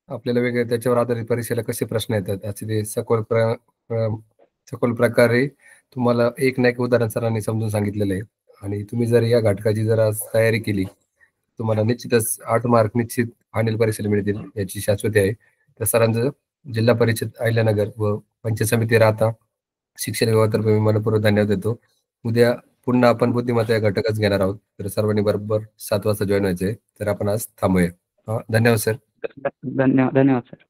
Speaker 2: आपल्याला वेगळे त्याच्यावर आधारित परीक्षेला कसे प्रश्न येतात याचे ते सखोल प्रकारे तुम्हाला एक ना एक उदाहरण सरांनी समजून सांगितलेलं आहे. आणि तुम्ही जर या घटकाची जर आज तयारी केली तुम्हाला निश्चितच 8 मार्क निश्चित फायनल परीक्षेला मिळतील याची शाश्वती आहे. तर सरांचं जिल्हा परिषद अहिल्यानगर व पंचायत समिती राहता शिक्षण विभागातर्फे मी मनपूर्वक धन्यवाद देतो. उद्या पुन्हा आपण बुद्धिमत्ता या घटकच घेणार आहोत. तर सर्वांनी बरोबर 7 वाजता जॉईन व्हायचे. तर आपण आज थांबूया. धन्यवाद सर.
Speaker 3: धन्यवाद सर.